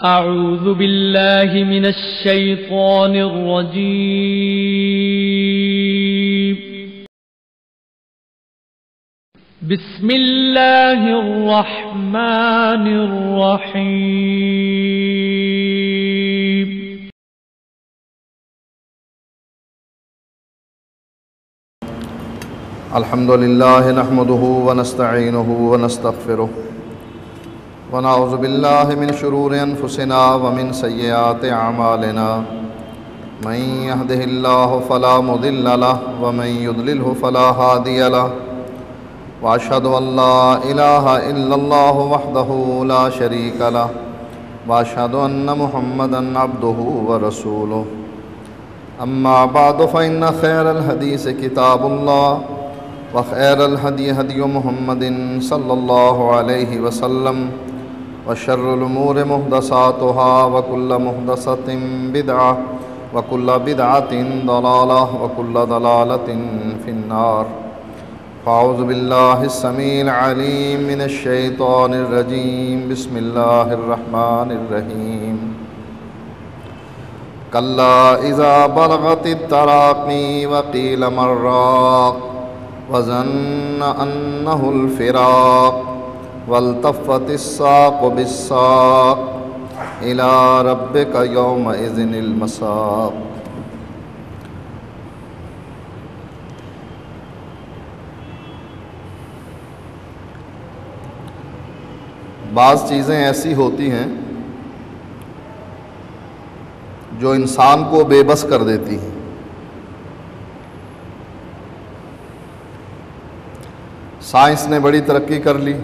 أعوذ بالله من الشيطان الرجيم. بسم الله الرحمن الرحيم. الحمد لله نحمده ونستعينه ونستغفره ونعوذ بالله من شرور أنفسنا ومن سيئات أعمالنا من يهده الله فلا مضل له ومن يضلله فلا هادي له وأشهد أن لا إله إلا الله وحده لا شريك له وأشهد أن محمدا عبده ورسوله. أما بعد فإن خير الحديث كتاب الله وخير الهدي هدي محمد صلى الله عليه وسلم وشر الأمور محدثاتها وكل محدثة بدعة وكل بدعة ضلالة وكل ضلالة في النار. فأعوذ بالله السميع العليم من الشيطان الرجيم. بسم الله الرحمن الرحيم. كلا إذا بلغت التراقي وقيل من راق وظن أنه الفراق والتفت الساق بالساق إلى ربك يومئذ المساق. بعض چیزیں ایسی ہوتی ہیں جو انسان کو بے بس کر دیتی ہیں. سائنس نے بڑی ترقی کر لی،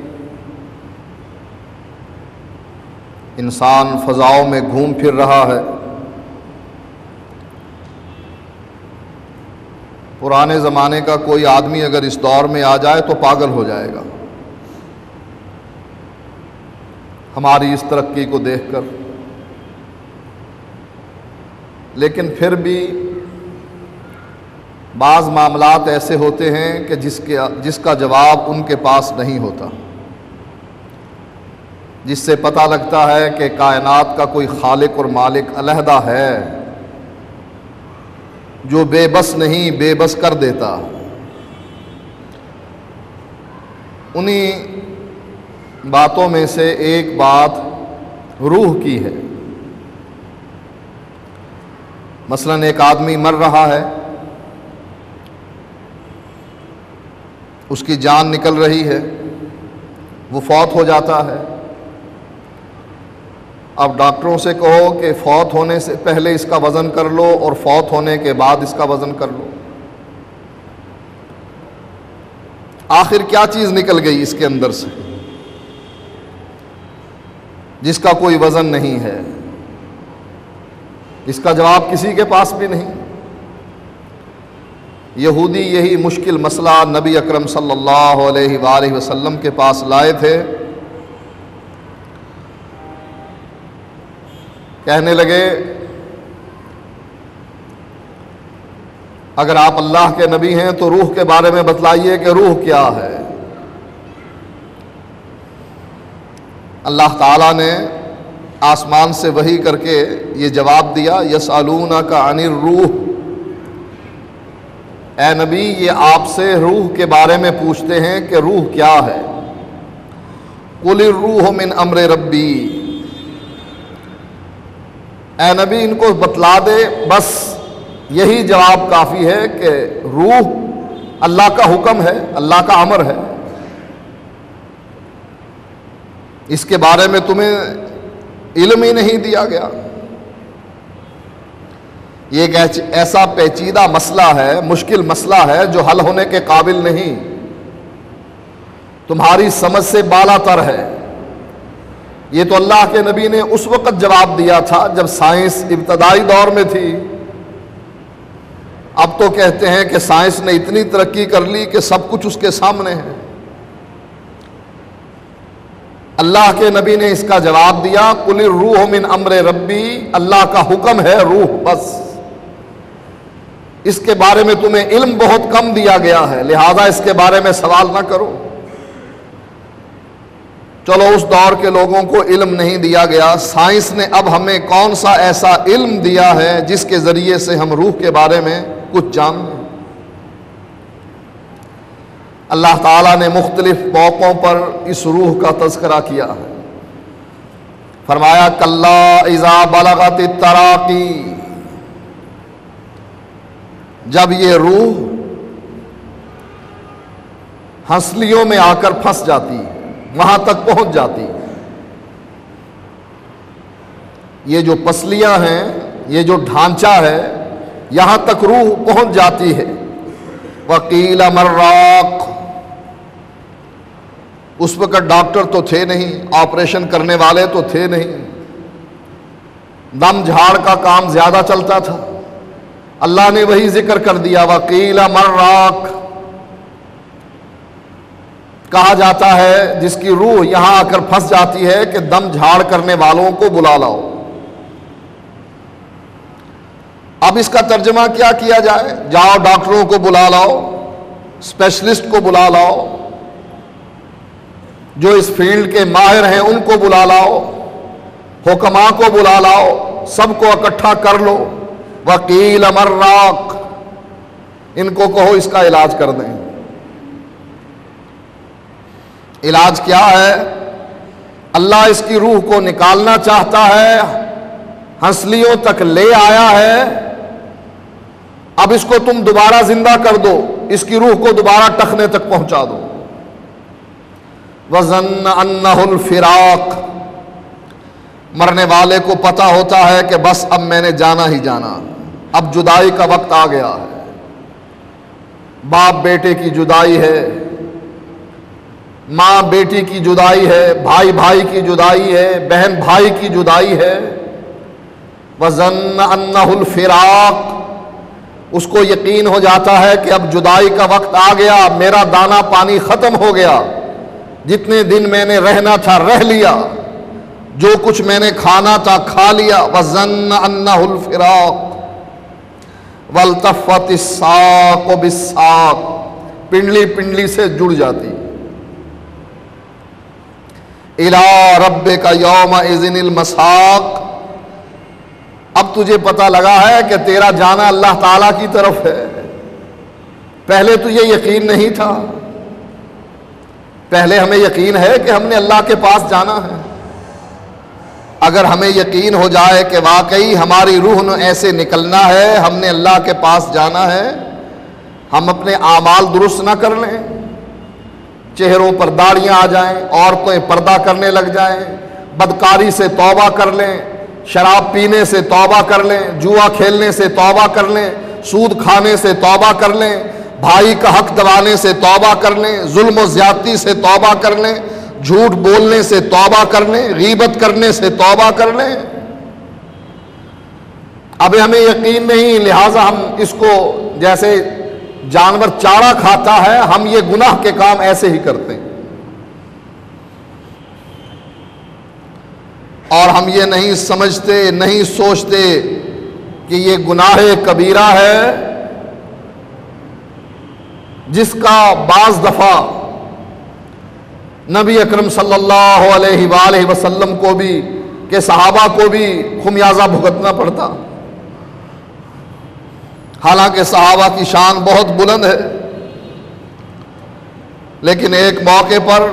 انسان فضاؤں میں گھوم پھر رہا ہے. پرانے زمانے کا کوئی آدمی اگر اس دور میں آ جائے تو پاگل ہو جائے گا ہماری اس ترقی کو دیکھ کر. لیکن پھر بھی بعض معاملات ایسے ہوتے ہیں کہ جس کا جواب ان کے پاس نہیں ہوتا، جس سے پتہ لگتا ہے کہ کائنات کا کوئی خالق اور مالک علیحدہ ہے جو بے بس نہیں بے بس کر دیتا. انہی باتوں میں سے ایک بات روح کی ہے. مثلا ایک آدمی مر رہا ہے، اس کی جان نکل رہی ہے، وہ فوت ہو جاتا ہے. اب ڈاکٹروں سے کہو کہ فوت ہونے سے پہلے اس کا وزن کر لو اور فوت ہونے کے بعد اس کا وزن کر لو. آخر کیا چیز نکل گئی اس کے اندر سے جس کا کوئی وزن نہیں ہے؟ اس کا جواب کسی کے پاس بھی نہیں. یہودی یہی مشکل مسئلہ نبی اکرم صلی اللہ علیہ وآلہ وسلم کے پاس لائے تھے. کہنے لگے اگر آپ اللہ کے نبی ہیں تو روح کے بارے میں بتلائیے کہ روح کیا ہے. اللہ تعالیٰ نے آسمان سے وحی کر کے یہ جواب دیا، یسألونک عن الروح، اے نبی یہ آپ سے روح کے بارے میں پوچھتے ہیں کہ روح کیا ہے. قل الروح من امر ربی، اے نبی ان کو بتلا دے، بس یہی جواب کافی ہے کہ روح اللہ کا حکم ہے، اللہ کا امر ہے. اس کے بارے میں تمہیں علم ہی نہیں دیا گیا. یہ ایک ایسا پیچیدہ مسئلہ ہے، مشکل مسئلہ ہے جو حل ہونے کے قابل نہیں، تمہاری سمجھ سے بالا تر ہے. یہ تو اللہ کے نبی نے اس وقت جواب دیا تھا جب سائنس ابتدائی دور میں تھی. اب تو کہتے ہیں کہ سائنس نے اتنی ترقی کر لی کہ سب کچھ اس کے سامنے ہے. اللہ کے نبی نے اس کا جواب دیا، قل الروح من امر ربی، اللہ کا حکم ہے روح، بس. اس کے بارے میں تمہیں علم بہت کم دیا گیا ہے، لہذا اس کے بارے میں سوال نہ کرو. چلو اس دور کے لوگوں کو علم نہیں دیا گیا، سائنس نے اب ہمیں کون سا ایسا علم دیا ہے جس کے ذریعے سے ہم روح کے بارے میں کچھ جان لیں۔ اللہ تعالیٰ نے مختلف موقعوں پر اس روح کا تذکرہ کیا ہے۔ فرمایا کلا اذا بلغت التراقی، جب یہ روح ہنسلیوں میں آ کر پھنس جاتی ہے، وہاں تک پہنچ جاتی ہے، یہ جو پسلیاں ہیں، یہ جو ڈھانچہ ہے، یہاں تک روح پہنچ جاتی ہے۔ وقیل مراق، اس وقت ڈاکٹر تو تھے نہیں، آپریشن کرنے والے تو تھے نہیں، دم جھاڑ کا کام زیادہ چلتا تھا۔ اللہ نے وہی ذکر کر دیا، وقیل مراق، کہا جاتا ہے جس کی روح یہاں آ کر پھنس جاتی ہے کہ دم جھاڑ کرنے والوں کو بلا لاؤ۔ اب اس کا ترجمہ کیا کیا جائے؟ جاؤ ڈاکٹروں کو بلا لاؤ، اسپیشلسٹ کو بلا لاؤ، جو اس فیلڈ کے ماہر ہیں ان کو بلا لاؤ، حکماء کو بلا لاؤ، سب کو اکٹھا کر لو۔ وقیل مراق، ان کو کہو اس کا علاج کر دیں۔ علاج کیا ہے؟ اللہ اس کی روح کو نکالنا چاہتا ہے، ہنسلیوں تک لے آیا ہے، اب اس کو تم دوبارہ زندہ کر دو، اس کی روح کو دوبارہ ٹخنے تک پہنچا دو۔ وَظَنَّ أَنَّهُ الْفِرَاقُ، مرنے والے کو پتہ ہوتا ہے کہ بس اب میں نے جانا ہی جانا، اب جدائی کا وقت آ گیا ہے۔ باپ بیٹے کی جدائی ہے، ماں بیٹی کی جدائی ہے، بھائی بھائی کی جدائی ہے، بہن بھائی کی جدائی ہے۔ وَظَنَّ أَنَّهُ الْفِرَاقُ، اس کو یقین ہو جاتا ہے کہ اب جدائی کا وقت آ گیا، میرا دانا پانی ختم ہو گیا، جتنے دن میں نے رہنا تھا رہ لیا، جو کچھ میں نے کھانا تھا کھا لیا۔ وَظَنَّ أَنَّهُ الْفِرَاقُ وَالْتَفَّتِ السَّاقُ بِالسَّاقِ، پنڈلی پنڈلی سے جڑ جاتی۔ إِلَىٰ رَبِّكَ يَوْمَئِذٍ الْمَسَاقُ، اب تجھے پتہ لگا ہے کہ تیرا جانا اللہ تعالیٰ کی طرف ہے، پہلے تو یہ یقین نہیں تھا۔ پہلے ہمیں یقین ہے کہ ہم نے اللہ کے پاس جانا ہے۔ اگر ہمیں یقین ہو جائے کہ واقعی ہماری روح نے ایسے نکلنا ہے، ہم نے اللہ کے پاس جانا ہے، ہم اپنے اعمال درست نہ کر لیں، چہروں پر داڑیاں آ جائیں، عورتیں پردہ کرنے لگ جائیں، بدکاری سے توبہ کر لیں، شراب پینے سے توبہ کر لیں، جوا کھیلنے سے توبہ کر لیں، سود کھانے سے توبہ کر لیں، بھائی کا حق دبانے سے توبہ کر لیں، ظلم و زیادتی سے توبہ کر لیں، جھوٹ بولنے سے توبہ کر لیں، غیبت کرنے سے توبہ کر لیں۔ اب ہمیں یقین نہیں، لہٰذا ہم اس کو جیسے جانور چارہ کھاتا ہے، ہم یہ گناہ کے کام ایسے ہی کرتے ہیں، اور ہم یہ نہیں سمجھتے، نہیں سوچتے کہ یہ گناہ کبیرہ ہے، جس کا بعض دفعہ نبی اکرم صلی اللہ علیہ وآلہ وسلم کو بھی کہ صحابہ کو بھی خمیازہ بھگتنا پڑتا۔ حالانکہ صحابہ کی شان بہت بلند ہے، لیکن ایک موقع پر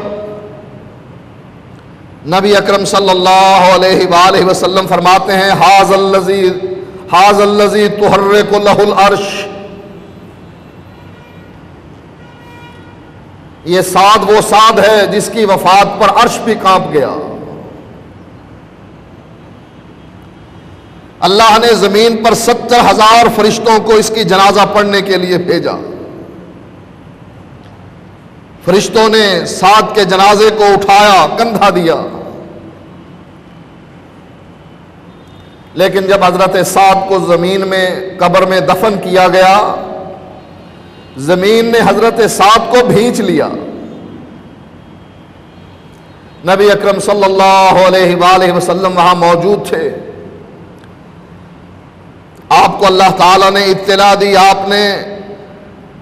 نبی اکرم صلی اللہ علیہ وآلہ وسلم فرماتے ہیں ھذا الذی تحرک لہ العرش، یہ سعد وہ سعد ہے جس کی وفات پر عرش بھی کانپ گیا۔ اللہ نے زمین پر 70,000 فرشتوں کو اس کی جنازہ پڑھنے کے لیے بھیجا۔ فرشتوں نے سعد کے جنازے کو اٹھایا، کندھا دیا، لیکن جب حضرت سعد کو زمین میں قبر میں دفن کیا گیا، زمین نے حضرت سعد کو بھینچ لیا۔ نبی اکرم صلی اللہ علیہ وآلہ وسلم وہاں موجود تھے، آپ کو اللہ تعالیٰ نے اطلاع دی، آپ نے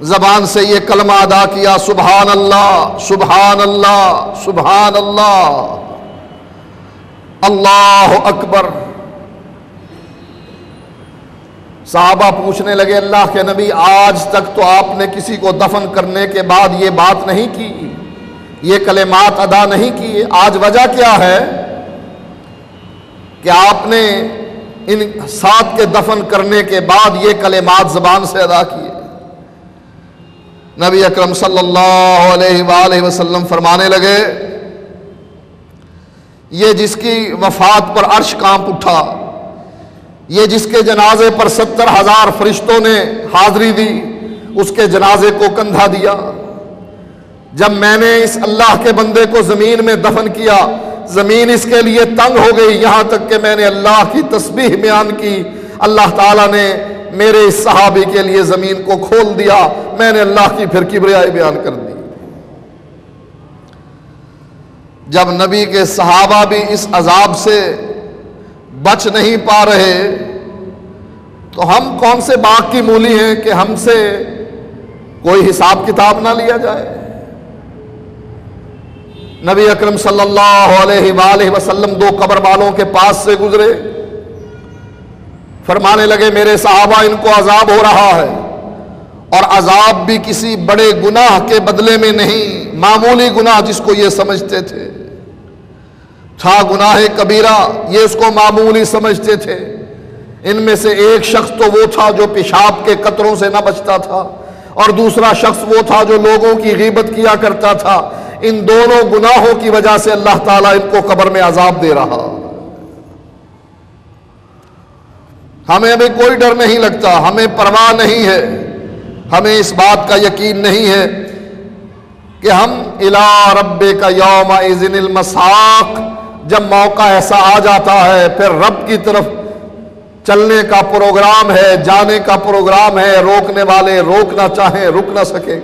زبان سے یہ کلمہ ادا کیا، سبحان اللہ سبحان اللہ سبحان اللہ، اللہ اکبر۔ صحابہ پوچھنے لگے اللہ کے نبی آج تک تو آپ نے کسی کو دفن کرنے کے بعد یہ بات نہیں کی، یہ کلمات ادا نہیں کیے، آج وجہ کیا ہے کہ آپ نے ان 7 کے دفن کرنے کے بعد یہ کلمات زبان سے ادا کیے؟ نبی اکرم صلی اللہ علیہ وآلہ وسلم فرمانے لگے یہ جس کی وفات پر عرش کانپ اٹھا، یہ جس کے جنازے پر 70,000 فرشتوں نے حاضری دی، اس کے جنازے کو کندھا دیا۔ جب میں نے اس اللہ کے بندے کو زمین میں دفن کیا، زمین اس کے لیے تنگ ہو گئی، یہاں تک کہ میں نے اللہ کی تسبیح بیان کی، اللہ تعالیٰ نے میرے اس صحابی کے لیے زمین کو کھول دیا، میں نے اللہ کی پھر کبریائی بیان کر دی۔ جب نبی کے صحابہ بھی اس عذاب سے بچ نہیں پا رہے تو ہم کون سے باغ کی مولی ہیں کہ ہم سے کوئی حساب کتاب نہ لیا جائے؟ نبی اکرم صلی اللہ علیہ وآلہ وسلم 2 قبر والوں کے پاس سے گزرے، فرمانے لگے میرے صحابہ ان کو عذاب ہو رہا ہے، اور عذاب بھی کسی بڑے گناہ کے بدلے میں نہیں، معمولی گناہ جس کو یہ سمجھتے تھے تھا گناہ کبیرہ، یہ اس کو معمولی سمجھتے تھے۔ ان میں سے ایک شخص تو وہ تھا جو پیشاب کے قطروں سے نہ بچتا تھا، اور دوسرا شخص وہ تھا جو لوگوں کی غیبت کیا کرتا تھا۔ ان دونوں گناہوں کی وجہ سے اللہ تعالیٰ ان کو قبر میں عذاب دے رہا۔ ہمیں ابھی کوئی ڈر نہیں لگتا، ہمیں پرواہ نہیں ہے، ہمیں اس بات کا یقین نہیں ہے کہ ہم الی ربک یومئذ المساق، جب موقع ایسا آ جاتا ہے پھر رب کی طرف چلنے کا پروگرام ہے، جانے کا پروگرام ہے، روکنے والے روک نہ چاہیں رک نہ سکے۔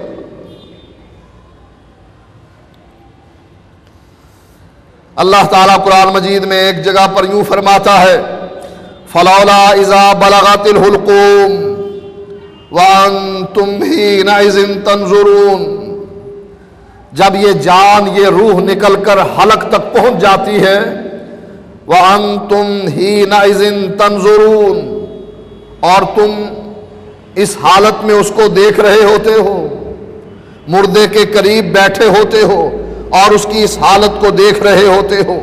اللہ تعالیٰ قرآن مجید میں ایک جگہ پر یوں فرماتا ہے فلولا اذا بلغت الحلقوم وانتم حینئذ تنظرون، جب یہ جان یہ روح نکل کر حلق تک پہنچ جاتی ہے، وانتم حینئذ تنظرون، اور تم اس حالت میں اس کو دیکھ رہے ہوتے ہو، مردے کے قریب بیٹھے ہوتے ہو اور اس کی اس حالت کو دیکھ رہے ہوتے ہو۔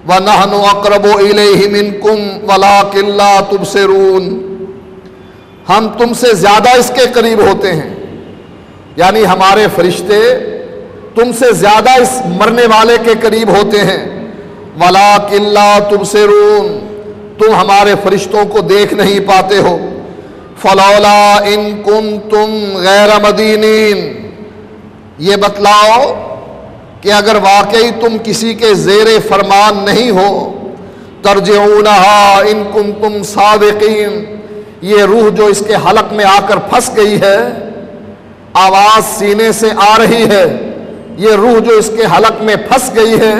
وَنَحْنُ أَقْرَبُ إِلَيْهِ مِنْكُمْ وَلَٰكِن لَّا تُبْصِرُونَ، ہم تم سے زیادہ اس کے قریب ہوتے ہیں، یعنی ہمارے فرشتے تم سے زیادہ اس مرنے والے کے قریب ہوتے ہیں۔ وَلَٰكِن لَّا تُبْصِرُونَ، تم ہمارے فرشتوں کو دیکھ نہیں پاتے ہو۔ فَلَوْلَا إِن كُنتُمْ غَيْرَ مَدِينِينَ، یہ بتلاؤ کہ اگر واقعی تم کسی کے زیر فرمان نہیں ہو، ترجعونہا ان کنتم صادقین، یہ روح جو اس کے حلق میں آ کر پھنس گئی ہے، آواز سینے سے آ رہی ہے، یہ روح جو اس کے حلق میں پھنس گئی ہے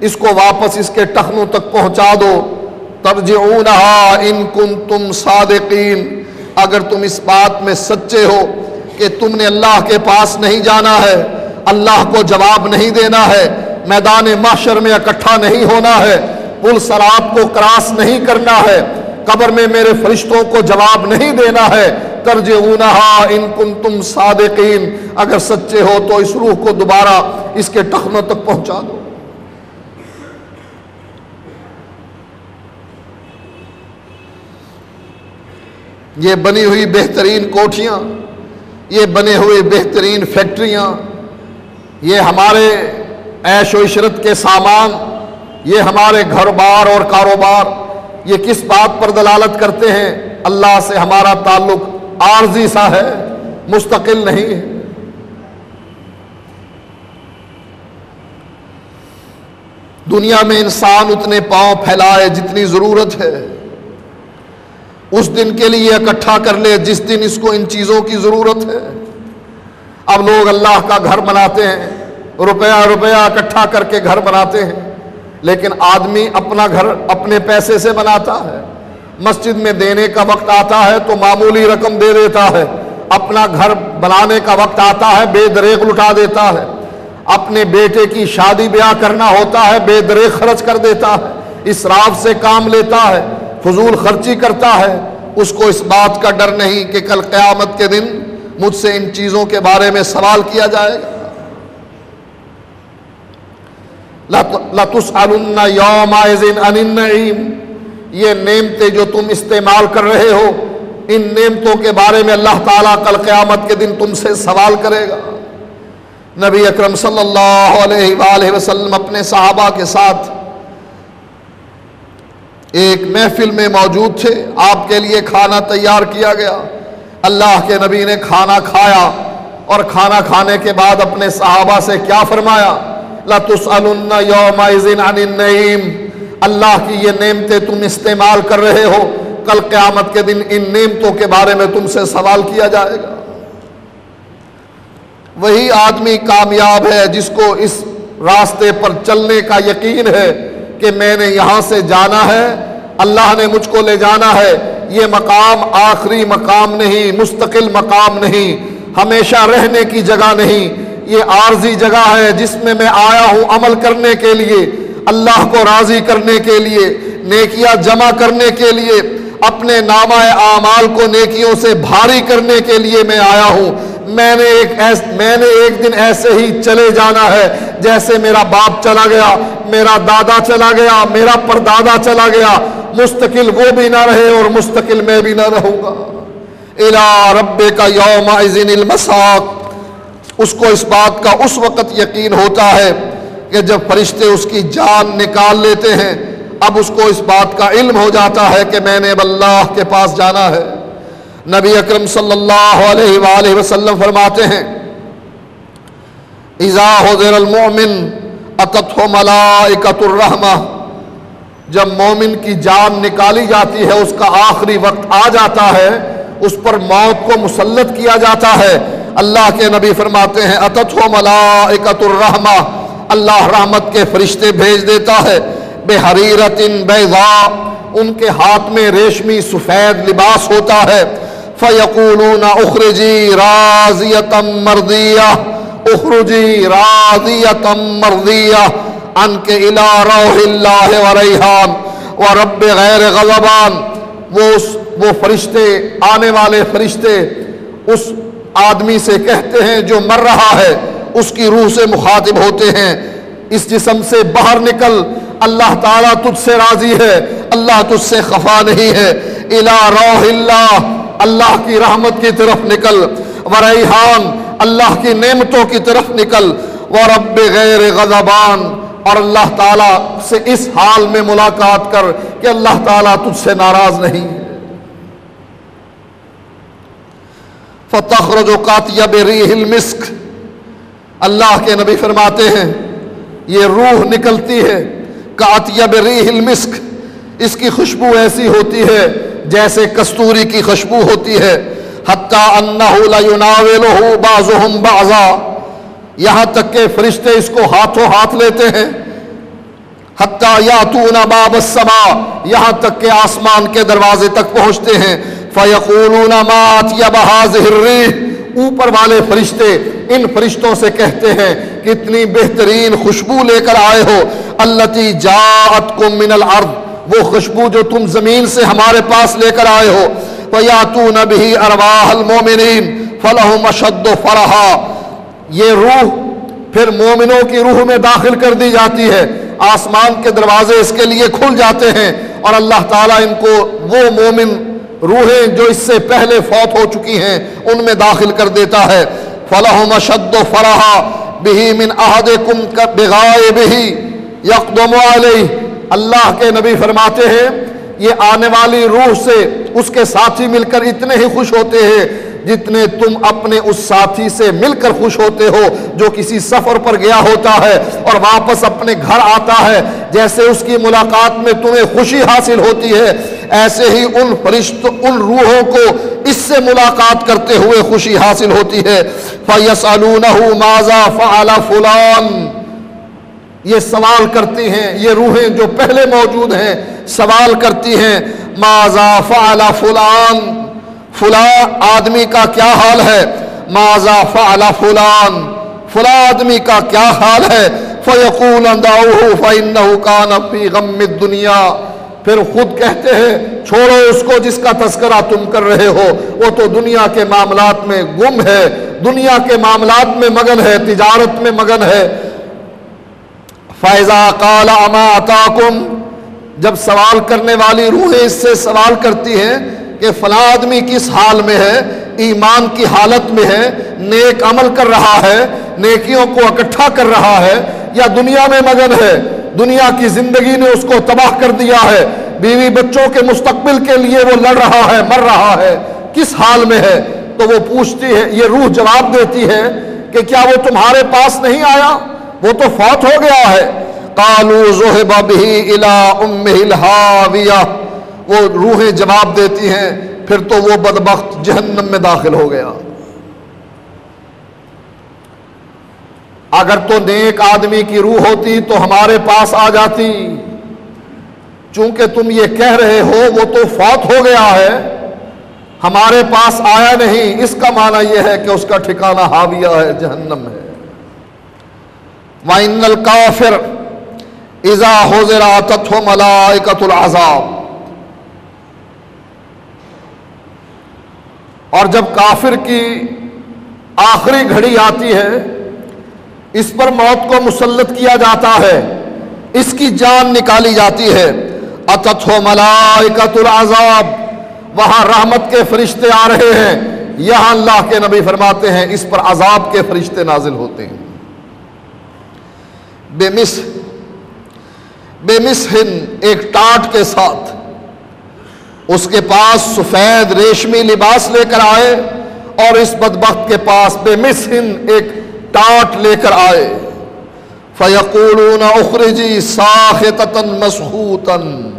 اس کو واپس اس کے ٹخنوں تک پہنچا دو۔ ترجعونہا ان کنتم صادقین، اگر تم اس بات میں سچے ہو کہ تم نے اللہ کے پاس نہیں جانا ہے، اللہ کو جواب نہیں دینا ہے، میدان محشر میں اکٹھا نہیں ہونا ہے، پل صراط کو کراس نہیں کرنا ہے، قبر میں میرے فرشتوں کو جواب نہیں دینا ہے، ترجعونہا ان کنتم صادقین، اگر سچے ہو تو اس روح کو دوبارہ اس کے ٹخنوں تک پہنچا دو۔ یہ بنی ہوئی بہترین کوٹھیاں، یہ بنے ہوئے بہترین فیکٹریاں، یہ ہمارے عیش و عشرت کے سامان، یہ ہمارے گھر بار اور کاروبار، یہ کس بات پر دلالت کرتے ہیں؟ اللہ سے ہمارا تعلق عارضی سا ہے، مستقل نہیں ہے۔ دنیا میں انسان اتنے پاؤں پھیلائے جتنی ضرورت ہے، اس دن کے لیے اکٹھا کر لے جس دن اس کو ان چیزوں کی ضرورت ہے۔ اب لوگ اللہ کا گھر بناتے ہیں، روپیہ اکٹھا کر کے گھر بناتے ہیں، لیکن آدمی اپنا گھر اپنے پیسے سے بناتا ہے، مسجد میں دینے کا وقت آتا ہے تو معمولی رقم دے دیتا ہے، اپنا گھر بنانے کا وقت آتا ہے بے دریغ لٹا دیتا ہے، اپنے بیٹے کی شادی بیاہ کرنا ہوتا ہے بے دریغ خرچ کر دیتا ہے، اسراف سے کام لیتا ہے، فضول خرچی کرتا ہے، اس کو اس بات کا ڈر نہیں کہ کل قیامت کے دن مجھ سے ان چیزوں کے بارے میں سوال کیا جائے گا۔ لَتُسْأَلُنَّ يَوْمَئِذٍ عَنِ النَّعِيمِ، یہ نعمتیں جو تم استعمال کر رہے ہو، ان نعمتوں کے بارے میں اللہ تعالیٰ کل قیامت کے دن تم سے سوال کرے گا۔ نبی اکرم صلی اللہ علیہ وآلہ وسلم اپنے صحابہ کے ساتھ ایک محفل میں موجود تھے، آپ کے لیے کھانا تیار کیا گیا، اللہ کے نبی نے کھانا کھایا اور کھانا کھانے کے بعد اپنے صحابہ سے کیا فرمایا؟ لَتُسْأَلُنَّ يَوْمَئِذٍ عَنِ النَّعِيمِ، اللہ کی یہ نعمتیں تم استعمال کر رہے ہو، کل قیامت کے دن ان نعمتوں کے بارے میں تم سے سوال کیا جائے گا۔ وہی آدمی کامیاب ہے جس کو اس راستے پر چلنے کا یقین ہے کہ میں نے یہاں سے جانا ہے، اللہ نے مجھ کو لے جانا ہے، یہ مقام آخری مقام نہیں، مستقل مقام نہیں، ہمیشہ رہنے کی جگہ نہیں، یہ عارضی جگہ ہے جس میں میں آیا ہوں عمل کرنے کے لیے، اللہ کو راضی کرنے کے لیے، نیکیاں جمع کرنے کے لیے، اپنے نامہ اعمال کو نیکیوں سے بھاری کرنے کے لیے میں آیا ہوں۔ میں نے ایک دن ایسے ہی چلے جانا ہے جیسے میرا باپ چلا گیا، میرا دادا چلا گیا، میرا پردادا چلا گیا، مستقل وہ بھی نہ رہے اور مستقل میں بھی نہ رہوں گا۔ اِلَىٰ رَبِّكَ يَوْمَئِذٍ الْمَسَاقُ، اس کو اس بات کا اس وقت یقین ہوتا ہے کہ جب فرشتے اس کی جان نکال لیتے ہیں، اب اس کو اس بات کا علم ہو جاتا ہے کہ میں نے اب اللہ کے پاس جانا ہے۔ نبی اکرم صلی اللہ علیہ وآلہ وسلم فرماتے ہیں اذا حضر المؤمن اتته ملائکۃ الرحمہ، جب مومن کی جان نکالی جاتی ہے، اس کا آخری وقت آ جاتا ہے، اس پر موت کو مسلط کیا جاتا ہے، اللہ کے نبی فرماتے ہیں اتته ملائکۃ الرحمہ، اللہ رحمت کے فرشتے بھیج دیتا ہے، بحریرۃ بیضاء، ان کے ہاتھ میں ریشمی سفید لباس ہوتا ہے، فَيَقُولُونَ اُخْرِجِي رَاضِيَةً مَرْضِيَّةً اُخْرُجِي رَاضِيَةً مَرْضِيَّةً عَنْكَ إِلَىٰ رَوْحِ اللَّهِ وَرَيْحَانٍ وَرَبِّ غَيْرِ غَضَبَانٍ، وہ فرشتے، آنے والے فرشتے اس آدمی سے کہتے ہیں جو مر رہا ہے، اس کی روح سے مخاطب ہوتے ہیں، اس جسم سے باہر نکل، اللہ تعالیٰ تجھ سے راضی ہے، اللہ تجھ سے خفا نہیں ہے، اِلَىٰ رَوْحِ اللَّهِ، اللہ کی رحمت کی طرف نکل، وَرَيْحَان، اللہ کی نعمتوں کی طرف نکل، وَرَبِّ غَيْرِ غَضَبَانٍ، اور اللہ تعالیٰ سے اس حال میں ملاقات کر کہ اللہ تعالیٰ تجھ سے ناراض نہیں ہے۔ فَتَخْرُجُ قَاطِيَةَ بِرِيحِ الْمِسْكِ، اللہ کے نبی فرماتے ہیں یہ روح نکلتی ہے قَاطِيَةَ بِرِيحِ الْمِسْكِ، اس کی خوشبو ایسی ہوتی ہے جیسے کستوری کی خوشبو ہوتی ہے، حَتَّى أَنَّهُ لَيُنَاوِلُهُ بَعْضُهُمْ بَعْضًا، یہاں تک کہ فرشتے اس کو ہاتھوں ہاتھ لیتے ہیں، حَتَّى يَأْتُونَ بَابَ السَّمَاءِ، یہاں تک کہ آسمان کے دروازے تک پہنچتے ہیں، فَيَقُولُونَ مَا أَطْيَبَ هَٰذِهِ الرِّيحُ، اوپر والے فرشتے ان فرشتوں سے کہتے ہیں کتنی بہترین خوشبو لے کر آئے ہو، الَّتِي جَاءَتْكُم مِّنَ الْأَرْضِ، وہ خوشبو جو تم زمین سے ہمارے پاس لے کر آئے ہو، وَيَأْتُونَ بِهِ أَرْوَاحَ الْمُؤْمِنِينَ فَلَهُمْ أَشَدُّ فَرَحًا، یہ روح پھر مومنوں کی روح میں داخل کر دی جاتی ہے، آسمان کے دروازے اس کے لیے کھل جاتے ہیں اور اللہ تعالیٰ ان کو وہ مومن روحیں جو اس سے پہلے فوت ہو چکی ہیں ان میں داخل کر دیتا ہے، فَلَهُمْ أَشَدُّ فَرَحًا بِهِ مِنْ أَحَدِكُمْ بِغَائِبِهِ يَقْدُمُ عَلَيْهِ، اللہ کے نبی فرماتے ہیں یہ آنے والی روح سے اس کے ساتھی مل کر اتنے ہی خوش ہوتے ہیں جتنے تم اپنے اس ساتھی سے مل کر خوش ہوتے ہو جو کسی سفر پر گیا ہوتا ہے اور واپس اپنے گھر آتا ہے، جیسے اس کی ملاقات میں تمہیں خوشی حاصل ہوتی ہے، ایسے ہی ان روحوں کو اس سے ملاقات کرتے ہوئے خوشی حاصل ہوتی ہے۔ فَيَسْأَلُونَهُ مَاذَا فَعَلَ فُلَانٌ، یہ سوال کرتی ہیں، یہ روحیں جو پہلے موجود ہیں سوال کرتی ہیں ماذا فعل فلان، فلاں آدمی کا کیا حال ہے، ماذا فعل فلان، فلاں آدمی کا کیا حال ہے، فیقول دعوہ فإنہ کان فی غم الدنیا، پھر خود کہتے ہیں چھوڑو اس کو جس کا تذکرہ تم کر رہے ہو، وہ تو دنیا کے معاملات میں گم ہے، دنیا کے معاملات میں مگن ہے، تجارت میں مگن ہے۔ فَإِذَا قَالَ أَمَا أَتَاكُمْ، جب سوال کرنے والی روحیں اس سے سوال کرتی ہیں کہ فلاں آدمی کس حال میں ہے، ایمان کی حالت میں ہے، نیک عمل کر رہا ہے، نیکیوں کو اکٹھا کر رہا ہے، یا دنیا میں مگن ہے، دنیا کی زندگی نے اس کو تباہ کر دیا ہے، بیوی بچوں کے مستقبل کے لیے وہ لڑ رہا ہے، مر رہا ہے، کس حال میں ہے؟ تو وہ پوچھتی ہے، یہ روح جواب دیتی ہے کہ کیا وہ تمہارے پاس نہیں آیا؟ وہ تو فوت ہو گیا ہے۔ قالوا ذهب به الى امه الهاویہ، وہ روحیں جواب دیتی ہیں پھر تو وہ بدبخت جہنم میں داخل ہو گیا۔ اگر تو نیک آدمی کی روح ہوتی تو ہمارے پاس آ جاتی، چونکہ تم یہ کہہ رہے ہو وہ تو فوت ہو گیا ہے، ہمارے پاس آیا نہیں، اس کا معنی یہ ہے کہ اس کا ٹھکانہ ہاویہ ہے، جہنم ہے۔ وَإِنَّ الْكَافِرَ اِذَا حُضِرَ أَتَتْهُ مَلَائِكَةُ الْعَذَابِ، اور جب کافر کی آخری گھڑی آتی ہے، اس پر موت کو مسلط کیا جاتا ہے، اس کی جان نکالی جاتی ہے، أَتَتْهُ مَلَائِكَةُ الْعَذَابِ، وہاں رحمت کے فرشتے آ رہے ہیں، یہاں اللہ کے نبی فرماتے ہیں اس پر عذاب کے فرشتے نازل ہوتے ہیں۔ بے مسحن، ایک ٹاٹ کے ساتھ، اس کے پاس سفید ریشمی لباس لے کر آئے، اور اس بدبخت کے پاس بے مسحن ایک ٹاٹ لے کر آئے۔ فَيَقُولُونَ اُخْرِجِي سَاخِطَةً مَسْخُوطًا،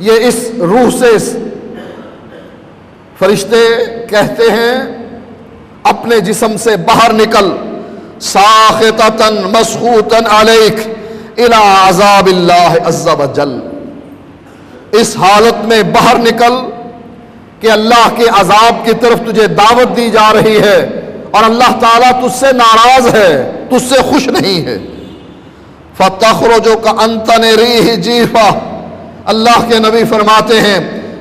یہ اس روح سے فرشتے کہتے ہیں اپنے جسم سے باہر نکل، ساخطۃ مسخوطا علیک الی عذاب اللہ عز وجل، اس حالت میں باہر نکل کہ اللہ کے عذاب کی طرف تجھے دعوت دی جا رہی ہے، اور اللہ تعالیٰ تجھ سے ناراض ہے، تجھ سے خوش نہیں ہے۔ فتخرج کأنتن ریح جیفہ، اللہ کے نبی فرماتے ہیں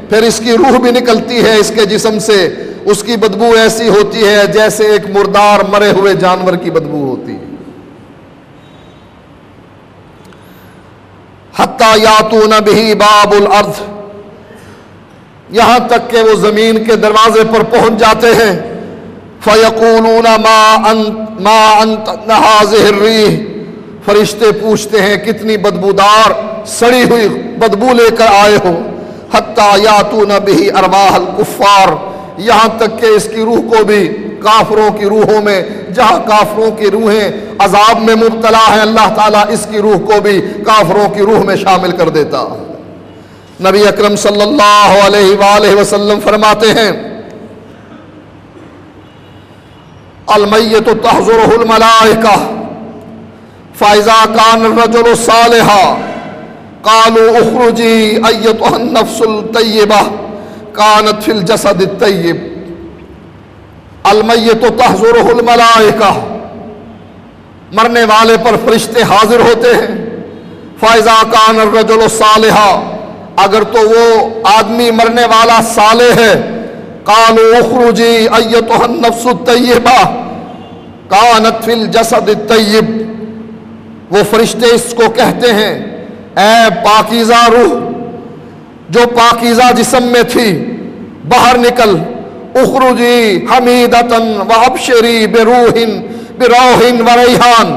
پھر اس کی روح بھی نکلتی ہے اس کے جسم سے، اس کی بدبو ایسی ہوتی ہے جیسے ایک مردار مرے ہوئے جانور کی بدبو ہوتی ہے۔ حتی یاتون بہ باب الارض، یہاں تک کہ وہ زمین کے دروازے پر پہنچ جاتے ہیں۔ فیقولون ما انت هذه الریح، فرشتے پوچھتے ہیں کتنی بدبودار سڑی ہوئی بدبو لے کر آئے ہو۔ حتی یاتون بہ ارواح الکفار، یہاں تک کہ اس کی روح کو بھی کافروں کی روحوں میں، جہاں کافروں کی روحیں عذاب میں مبتلا ہیں، اللہ تعالیٰ اس کی روح کو بھی کافروں کی روح میں شامل کر دیتا۔ نبی اکرم صلی اللہ علیہ وآلہ وسلم فرماتے ہیں المیت تحضرہ الملائکہ فاذا کان الرجل صالحا قالوا اخرجی ایتها النفس الطیبہ کانت فی الجسد الطیب۔ المیت تحضرہ الملائکہ، مرنے والے پر فرشتے حاضر ہوتے ہیں۔ فاذا کان الرجل صالحا، اگر تو وہ آدمی مرنے والا صالح ہے، قالوا اخرجی ایتها النفس الطیبہ کانت فی الجسد الطیب، وہ فرشتے اس کو کہتے ہیں اے پاکیزہ روح جو پاکیزہ جسم میں تھی، باہر نکل، اخرجی حمیدتاً وابشری بروح وریحان،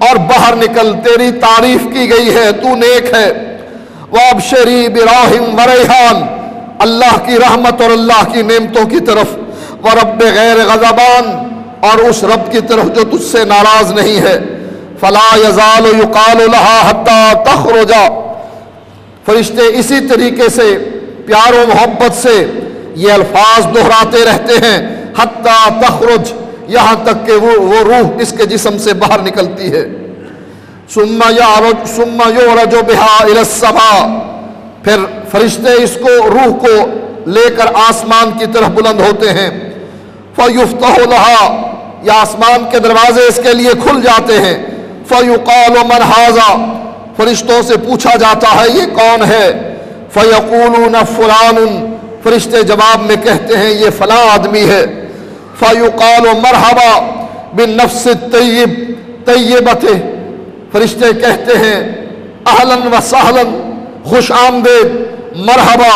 اور باہر نکل، تیری تعریف کی گئی ہے، تو نیک ہے۔ وابشری بروح وریحان، اللہ کی رحمت اور اللہ کی نعمتوں کی طرف، ورب غیر غضبان، اور اس رب کی طرف جو تجھ سے ناراض نہیں ہے۔ فلا یزال یقال لها حتی تخرج، فرشتے اسی طریقے سے پیار و محبت سے یہ الفاظ دہراتے رہتے ہیں، حتی تخرج، یہاں تک کہ وہ روح اس کے جسم سے باہر نکلتی ہے۔ ثم یعرج بها الى السماء، پھر فرشتے اس کو روح کو لے کر آسمان کی طرف بلند ہوتے ہیں. فَيُفْتَحُ لَهَا، یا آسمان کے دروازے اس کے لیے کھل جاتے ہیں. فَيُقَالُ مَنْ هَذَا، فرشتوں سے پوچھا جاتا ہے یہ کون ہے. فَيَقُولُونَ فُلَانٌ، فرشتے جواب میں کہتے ہیں یہ فلاں آدمی ہے. فَيُقَالُ مَرْحَبًا بِالنَّفْسِ الطَّيِّبَةِ، فرشتے کہتے ہیں اہلاً و سہلاً، خوش آمدید، مرحبا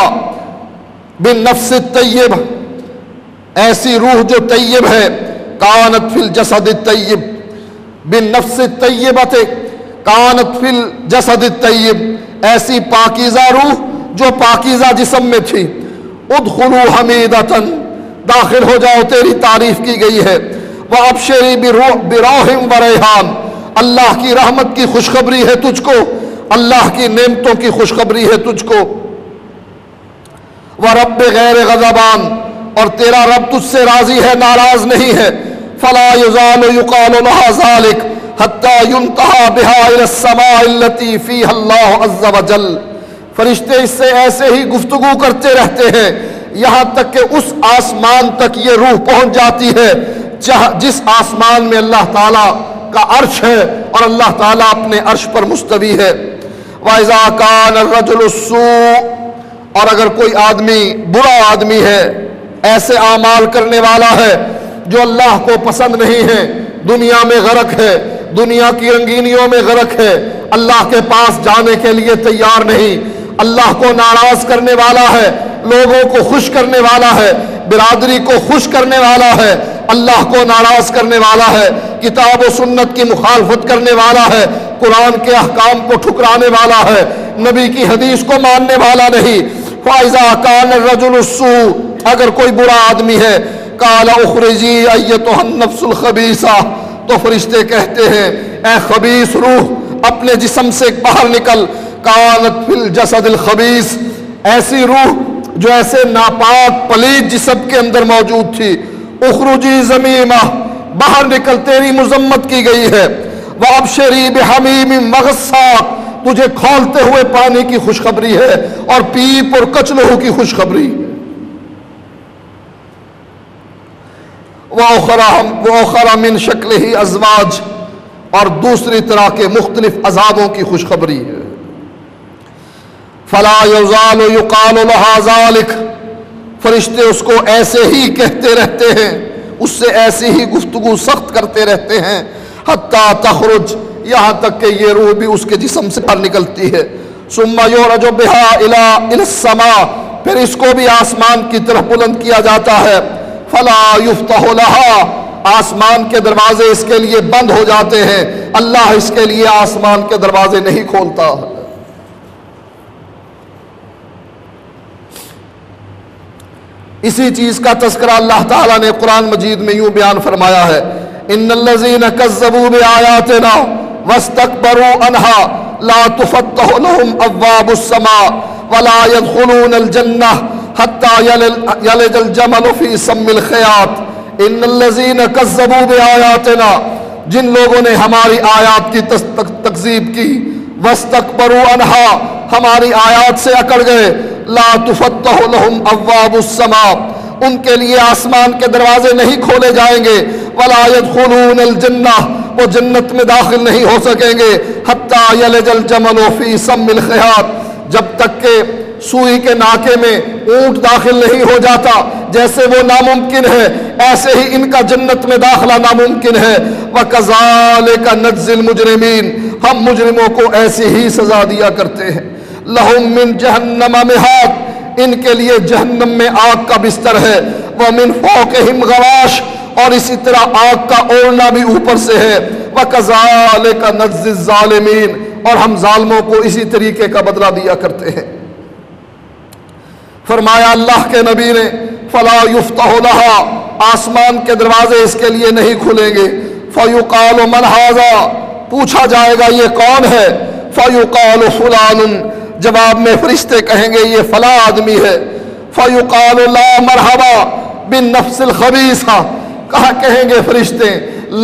بالنفس الطیب، ایسی روح جو طیب ہے. کانت فی الجسد الطیب، بالنفس الطیبۃ کانت فی الجسد الطیب، ایسی پاکیزہ روح جو پاکیزہ جسم میں تھی. ادخلوا حمیدۃ، داخل ہو جاؤ تیری تعریف کی گئی ہے. وابشری بروح و ریحان، اللہ کی رحمت کی خوشخبری ہے تجھ کو، اللہ کی نعمتوں کی خوشخبری ہے تجھ کو. وَرَبِّ غیر غضبان، اور تیرا رب تجھ سے راضی ہے، ناراض نہیں ہے. فَلَا يُزَالُ يُقَالُ لَهَا ذَلِكَ حَتَّى يُنْتَهَى بِهَا إِلَى السَّمَاءِ الَّتِي فِيهَا اللَّهُ عَزَّ وَجَلَّ، فرشتے اس سے ایسے ہی گفتگو کرتے رہتے ہیں یہاں تک کہ اس آسمان تک یہ روح پہنچ جاتی ہے جس آسمان میں اللہ تعالیٰ کا عرش ہے اور اللہ تعالیٰ اپنے عرش پر مستوی ہے. وَإِذَا كَانَ الرَّجُلُ السُّوءُ، اور اگر کوئی آدمی برا آدمی ہے، ایسے اعمال کرنے والا ہے جو اللہ کو پسند نہیں ہے، دنیا میں غرق ہے، دنیا کی رنگینیوں میں غرق ہے، اللہ کے پاس جانے کے لیے تیار نہیں، اللہ کو ناراض کرنے والا ہے، لوگوں کو خوش کرنے والا ہے، برادری کو خوش کرنے والا ہے، اللہ کو ناراض کرنے والا ہے، کتاب و سنت کی مخالفت کرنے والا ہے، قرآن کے احکام کو ٹھکرانے والا ہے، نبی کی حدیث کو ماننے والا نہیں. فَإِذَا كَانَ الرَّجُلُ السُّوءُ، اگر کوئی برا آدمی ہے، قَالَ اُخْرِجِي أَيَّتُهَا النَّفْسُ الْخَبِيثَةُ، تو فرشتے کہتے ہیں اے خبیث روح اپنے جسم سے باہر نکل. کانت فی الجسد الخبیث، ایسی روح جو ایسے ناپاک پلید جسم کے اندر موجود تھی. اخرجی ذمیمہ، باہر نکل، تیری مذمت کی گئی ہے. وابشری بحمیم مغصاق، تجھے کھولتے ہوئے پانی کی خوشخبری ہے اور پیپ اور کچلہو کی خوشخبری. وَأُخَرَ مِن شَكْلِهِ ازواج، اور دوسری طرح کے مختلف عذابوں کی خوشخبری ہے. فَلَا يُزَالُ يُقَالُ لَهَا ذَلِكَ، فرشتے اس کو ایسے ہی کہتے رہتے ہیں، اس سے ایسی ہی گفتگو سخت کرتے رہتے ہیں. حَتَّى تَخْرُجْ، یہاں تک کہ یہ روح بھی اس کے جسم سے باہر نکلتی ہے. ثُمَّ يُعْرَجُ بِهَا إِلَى السَّمَاءِ، پھر اس کو بھی آسمان کی طرف بلند کیا جاتا ہے. فَلَا يُفْتَحُ لَهَا، آسمان کے دروازے اس کے لیے بند ہو جاتے ہیں، اللہ اس کے لیے آسمان کے دروازے نہیں کھولتا. اسی چیز کا تذکرہ اللہ تعالیٰ نے قرآن مجید میں یوں بیان فرمایا ہے. ان الذین کذبوا بآیاتنا واستکبروا عنها لا تفتح لهم ابواب السماء ولا يدخلون الجنہ حتى یلج الجمل فی سم الخیاط. ان الذین کذبوا بآیاتنا، جن لوگوں نے ہماری آیات کی تکذیب کی، واستکبروا عنها، ہماری آیات سے اکڑ گئے، لا تفتح لهم ابواب السماء، ان کے لیے آسمان کے دروازے نہیں کھولے جائیں گے. ولا يدخلون الجنہ، وہ جنت میں داخل نہیں ہو سکیں گے. حتی یلج الجمل فی سم الخیاط، جب تک کہ سوئی کے ناکے میں اونٹ داخل نہیں ہو جاتا، جیسے وہ ناممکن ہے ایسے ہی ان کا جنت میں داخلہ ناممکن ہے. وَكَذَلِكَ نَجْزِي الْمُجْرِمِينَ، ہم مجرموں کو ایسی ہی سزا دیا کرتے ہیں. لَهُم مِّن جَهَنَّمَ مِهَادٌ، ان کے لیے جہنم میں آگ کا بستر ہے. وَمِن فَوْقِهِمْ غَوَاشٍ، اور اسی طرح آگ کا اوڑھنا بھی اوپر سے ہے. وَكَذَلِكَ نَجْزِي الظَّالِمِينَ، اور ہم ظالموں کو اسی طریقے کا بدلہ دیا کرتے ہیں. فرمایا اللہ کے نبی نے فَلَا يُفْتَحُ لَهَا، آسمان کے دروازے اس کے لیے نہیں کھلیں گے. فَيُقَالُ مَنْ هَذَا، پوچھا جائے گا یہ کون ہے. فَيُقَالُ فُلَانٌ، جواب میں فرشتے کہیں گے یہ فلاں آدمی ہے. فَيُقَالُ لَا مَرْحَبًا بِالنَّفْسِ الْخَبِيثَةِ، کہا کہیں گے فرشتے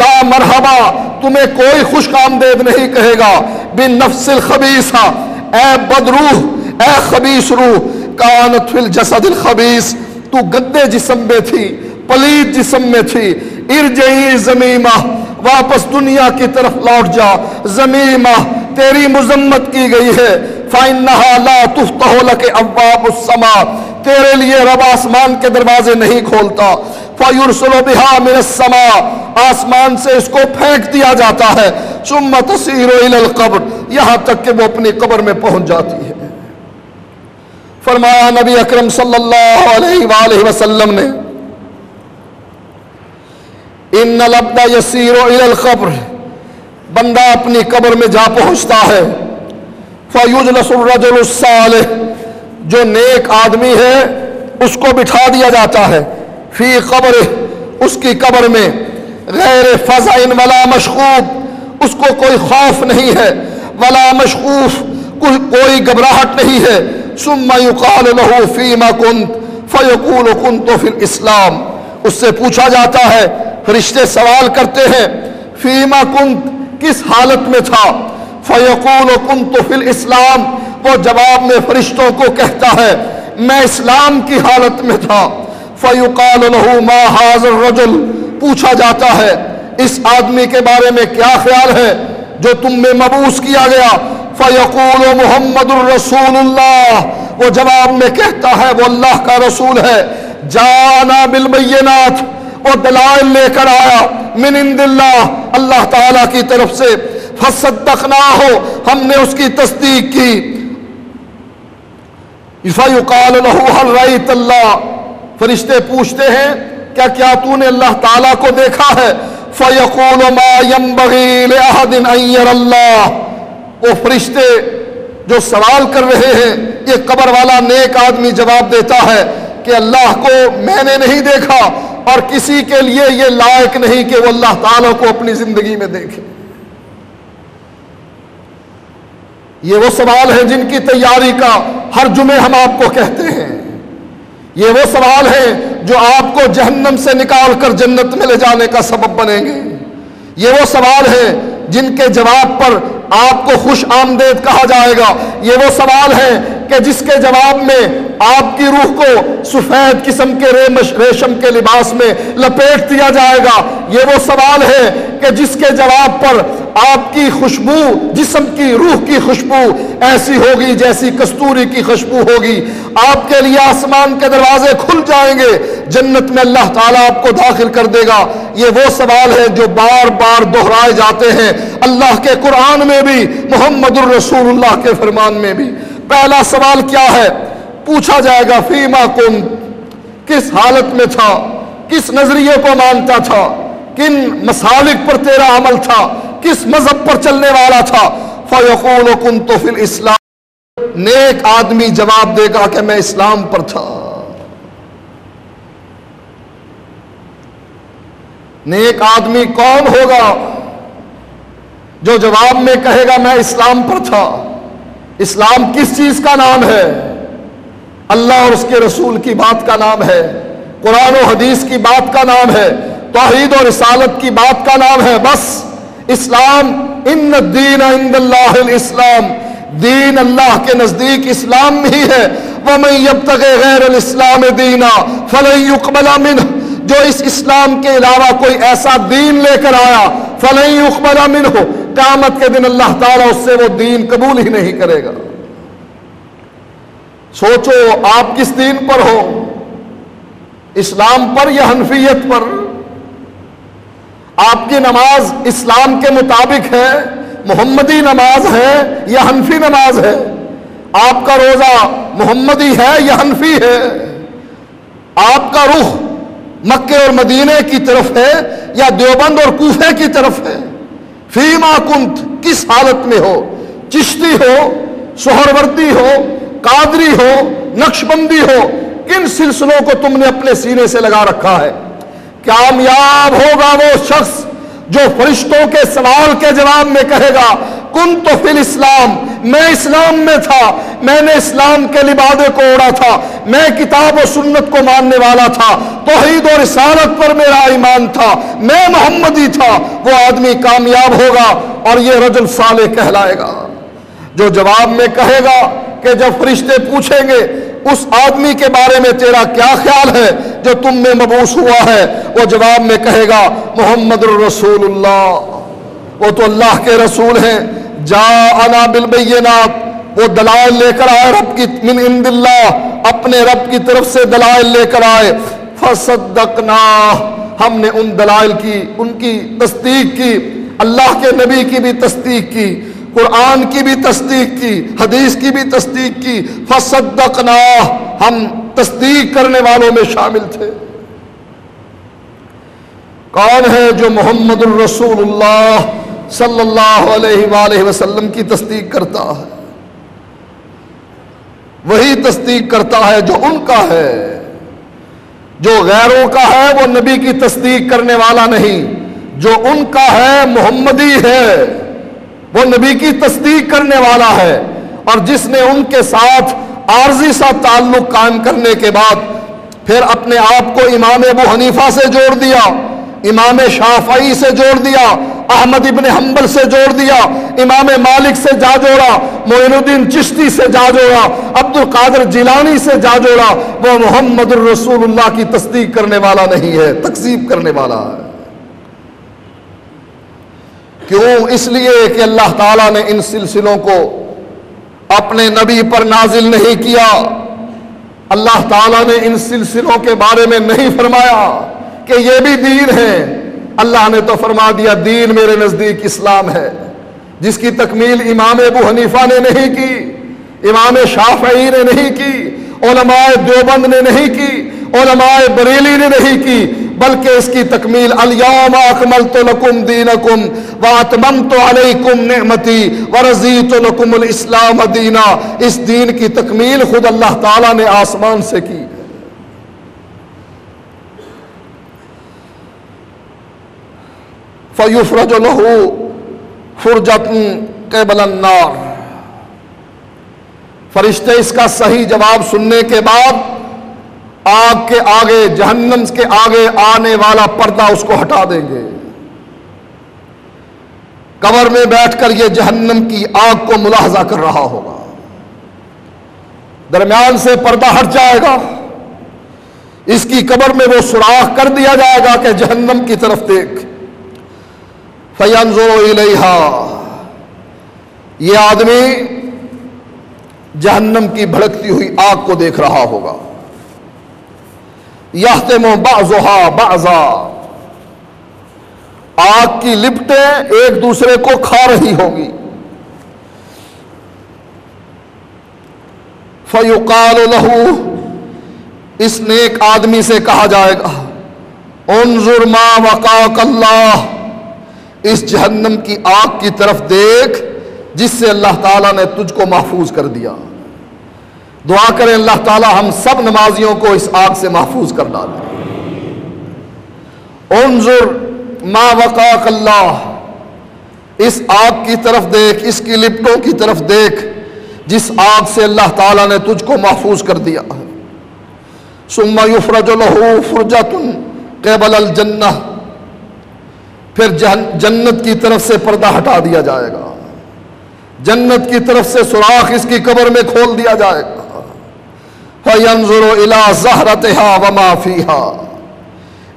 لا مرحبا، تمہیں کوئی خوش آمدید نہیں کہے گا. بالنفس الخبیثہ، اے بدروح، اے خبیث روح، کانت فی الجسد الخبیث، تو گندے جسم میں تھی، پلید جسم میں تھی، ارجعی زمیمہ، واپس دنیا کی طرف لوٹ جا، زمیمہ تیری مذمت کی گئی ہے، فإنہا لا تفتح لک ابواب السماء، تیرے لیے رب آسمان کے دروازے نہیں کھولتا، فیرسل بہا من السماء، آسمان سے اس کو پھینک دیا جاتا ہے، ثم تصیر الی القبر، یہاں تک کہ وہ اپنی قبر میں پہنچ جاتی ہے۔ فرمایا نبی اکرم صلی اللہ علیہ وآلہ وسلم نے، ان العبد یسیر الی القبر، بندہ اپنی قبر میں جا پہنچتا ہے، فیجلس الرجل الصالح، جو نیک آدمی ہے اس کو بٹھا دیا جاتا ہے، فی قبر، اس کی قبر میں، غیر فزع ولا مشخوف، اس کو کوئی خوف نہیں ہے، ولا مشخوف، کوئی گھبراہٹ نہیں ہے، ثم یقال له فیما کنت فیقول کنت فی الاسلام، اس سے پوچھا جاتا ہے، فرشتے سوال کرتے ہیں، فیما کنت، کس حالت میں تھا، فیقول کنت فی الاسلام، وہ جواب میں فرشتوں کو کہتا ہے میں اسلام کی حالت میں تھا، فیقال له ما ھذا الرجل، پوچھا جاتا ہے اس آدمی کے بارے میں کیا خیال ہے جو تم میں مبعوث کیا گیا، فیقول محمد الرسول اللہ، وہ جواب میں کہتا ہے وہ اللہ کا رسول ہے، جانا بالبینات، وہ دلائل لے کر آیا، من عند اللہ، اللہ تعالیٰ کی طرف سے، فصدقناہ، ہم نے اس کی تصدیق کی، فیقال له هل رأیت اللہ، فرشتے پوچھتے ہیں کیا تو نے اللہ تعالیٰ کو دیکھا ہے، فیقول ما ينبغی لأحد ان یری اللہ، وہ فرشتے جو سوال کر رہے ہیں، یہ قبر والا نیک آدمی جواب دیتا ہے کہ اللہ کو میں نے نہیں دیکھا، اور کسی کے لیے یہ لائق نہیں کہ وہ اللہ تعالیٰ کو اپنی زندگی میں دیکھے۔ یہ وہ سوال ہیں جن کی تیاری کا ہر جمعے ہم آپ کو کہتے ہیں، یہ وہ سوال ہیں جو آپ کو جہنم سے نکال کر جنت میں لے جانے کا سبب بنیں گے، یہ وہ سوال ہیں جن کے جواب پر آپ کو خوش آمدید کہا جائے گا، یہ وہ سوال ہے کہ جس کے جواب میں آپ کی روح کو سفید قسم کے ریشم کے لباس میں لپیٹ دیا جائے گا، یہ وہ سوال ہے کہ جس کے جواب پر آپ کی خوشبو، جسم کی روح کی خوشبو ایسی ہوگی جیسی کستوری کی خوشبو ہوگی، آپ کے لیے آسمان کے دروازے کھل جائیں گے، جنت میں اللہ تعالیٰ آپ کو داخل کر دے گا۔ یہ وہ سوال ہے جو بار بار دہرائے جاتے ہیں اللہ کے قرآن میں بھی، محمد الرسول اللہ کے فرمان میں بھی۔ پہلا سوال کیا ہے؟ پوچھا جائے گا فیما کنت، کس حالت میں تھا، کس نظریے کو مانتا تھا، کن مسالک پر تیرا عمل تھا، کس مذہب پر چلنے والا تھا، فیقول کنت فی الاسلام، نیک آدمی جواب دے گا کہ میں اسلام پر تھا۔ نیک آدمی کون ہوگا جو جواب میں کہے گا میں اسلام پر تھا؟ اسلام کس چیز کا نام ہے؟ اللہ اور اس کے رسول کی بات کا نام ہے، قرآن و حدیث کی بات کا نام ہے، توحید و رسالت کی بات کا نام ہے، بس اسلام۔ ان الدین عند اللہ الاسلام، دین اللہ کے نزدیک اسلام ہی ہے۔ ومن یبتغی غیر الاسلام دینا فلن یقبل منہ، جو اس اسلام کے علاوہ کوئی ایسا دین لے کر آیا، فلن یقبل منہ، قیامت کے دن اللہ تعالیٰ اس سے وہ دین قبول ہی نہیں کرے گا۔ سوچو آپ کس دین پر ہو، اسلام پر یا حنفیت پر؟ آپ کی نماز اسلام کے مطابق ہے، محمدی نماز ہے یا حنفی نماز ہے؟ آپ کا روزہ محمدی ہے یا حنفی ہے؟ آپ کا رخ مکے اور مدینے کی طرف ہے یا دیوبند اور کوفے کی طرف ہے؟ فیما کنت، کس حالت میں ہو؟ چشتی ہو، سہروردی ہو، قادری ہو، نقشبندی ہو، کن سلسلوں کو تم نے اپنے سینے سے لگا رکھا ہے؟ کامیاب ہوگا وہ شخص جو فرشتوں کے سوال کے جواب میں کہے گا کنت فی الاسلام، میں اسلام میں تھا، میں نے اسلام کے لبادے کو اوڑھا تھا، میں کتاب و سنت کو ماننے والا تھا، توحید و رسالت پر میرا ایمان تھا، میں محمدی تھا۔ وہ آدمی کامیاب ہوگا اور یہ رجل صالح کہلائے گا۔ جو جواب میں کہے گا کہ جب فرشتے پوچھیں گے اس آدمی کے بارے میں تیرا کیا خیال ہے جو تم میں مبعوث ہوا ہے، وہ جواب میں کہے گا محمد الرسول اللہ، وہ تو اللہ کے رسول ہیں، جاءنا بالبینات، وہ دلائل لے کر آئے رب کی من عند اللہ، اپنے رب کی طرف سے دلائل لے کر آئے، فصدقنا، ہم نے ان دلائل کی، ان کی تصدیق کی، اللہ کے نبی کی بھی تصدیق کی، قرآن کی بھی تصدیق کی، حدیث کی بھی تصدیق کی، فصدقنا، ہم تصدیق کرنے والوں میں شامل تھے۔ کون ہے جو محمد الرسول اللہ صلی اللہ علیہ وآلہ وسلم کی تصدیق کرتا ہے؟ وہی تصدیق کرتا ہے جو ان کا ہے، جو غیروں کا ہے وہ نبی کی تصدیق کرنے والا نہیں، جو ان کا ہے محمدی ہے، وہ نبی کی تصدیق کرنے والا ہے۔ اور جس نے ان کے ساتھ عارضی سا تعلق قائم کرنے کے بعد پھر اپنے آپ کو امام ابو حنیفہ سے جوڑ دیا، امام شافعی سے جوڑ دیا، احمد ابن حنبل سے جوڑ دیا، امام مالک سے جا جوڑا، معین الدین چشتی سے جا جوڑا، عبد القادر جیلانی سے جا جوڑا، وہ محمد الرسول اللہ کی تصدیق کرنے والا نہیں ہے، تکذیب کرنے والا ہے۔ کیوں؟ اس لیے کہ اللہ تعالیٰ نے ان سلسلوں کو اپنے نبی پر نازل نہیں کیا، اللہ تعالیٰ نے ان سلسلوں کے بارے میں نہیں فرمایا کہ یہ بھی دین ہے، اللہ نے تو فرما دیا دین میرے نزدیک اسلام ہے، جس کی تکمیل امام ابو حنیفہ نے نہیں کی، امام شافعی نے نہیں کی، علماء دیوبند نے نہیں کی، علماء بریلی نے نہیں کی، بلکہ اس کی تکمیل الیوم اکملت لکم دینکم واتممت علیکم نعمتی ورضیت لکم الاسلام دینا، اس دین کی تکمیل خود اللہ تعالیٰ نے آسمان سے کی۔ فَيُفْرَجُ لَهُ فُرْجَةٌ قِبَلَ النَّارِ، فرشتے اس کا صحیح جواب سننے کے بعد آگ کے آگے، جہنم کے آگے آنے والا پردہ اس کو ہٹا دیں گے۔ قبر میں بیٹھ کر یہ جہنم کی آگ کو ملاحظہ کر رہا ہوگا، درمیان سے پردہ ہٹ جائے گا، اس کی قبر میں وہ سوراخ کر دیا جائے گا کہ جہنم کی طرف دیکھ، فَيَنْظُرُ إِلَيْهَا، یہ آدمی جہنم کی بھڑکتی ہوئی آگ کو دیکھ رہا ہوگا، یحتم بعضها بعضا، آگ کی لپٹیں ایک دوسرے کو کھا رہی ہوگی، فَيُقَالُ لَهُ، اس نیک آدمی سے کہا جائے گا انظر ما وقاك اللہ، اس جہنم کی آگ کی طرف دیکھ جس سے اللہ تعالیٰ نے تجھ کو محفوظ کر دیا۔ دعا کریں اللہ تعالیٰ ہم سب نمازیوں کو اس آگ سے محفوظ کر ڈالے۔ انظر ما وقاك اللہ، اس آگ کی طرف دیکھ، اس کی لپٹوں کی طرف دیکھ جس آگ سے اللہ تعالیٰ نے تجھ کو محفوظ کر دیا ہے۔ ثم یفرج له فرجة قبل الجنہ، پھر جنت کی طرف سے پردہ ہٹا دیا جائے گا، جنت کی طرف سے سوراخ اس کی قبر میں کھول دیا جائے گا۔ فَيَنْظُرُ إِلَىٰ زَهْرَتِهَا وَمَا فِيهَا،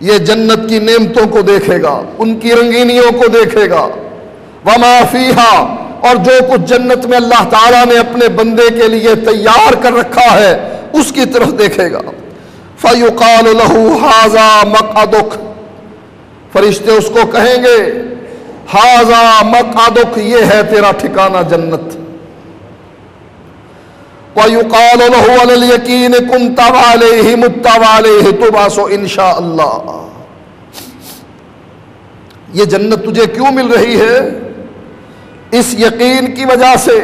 یہ جنت کی نعمتوں کو دیکھے گا، ان کی رنگینیوں کو دیکھے گا، وَمَا فِيهَا، اور جو کچھ جنت میں اللہ تعالیٰ نے اپنے بندے کے لیے تیار کر رکھا ہے اس کی طرف دیکھے گا۔ فَيُقَالُ لَهُ هَذَا مَقْعَدُكَ، فرشتے اس کو کہیں گے هَذَا مَقْعَدُكَ، یہ ہے تیرا ٹھکانہ جنت۔ وَيُقَالُ لَهُ عَلَى الْيَقِينِ كُنْتَ عَلَيْهِ مُتَّ عَلَيْهِ تُبْعَثُ إِنْ شَاءَ اللَّهُ، یہ جنت تجھے کیوں مل رہی ہے؟ اس یقین کی وجہ سے،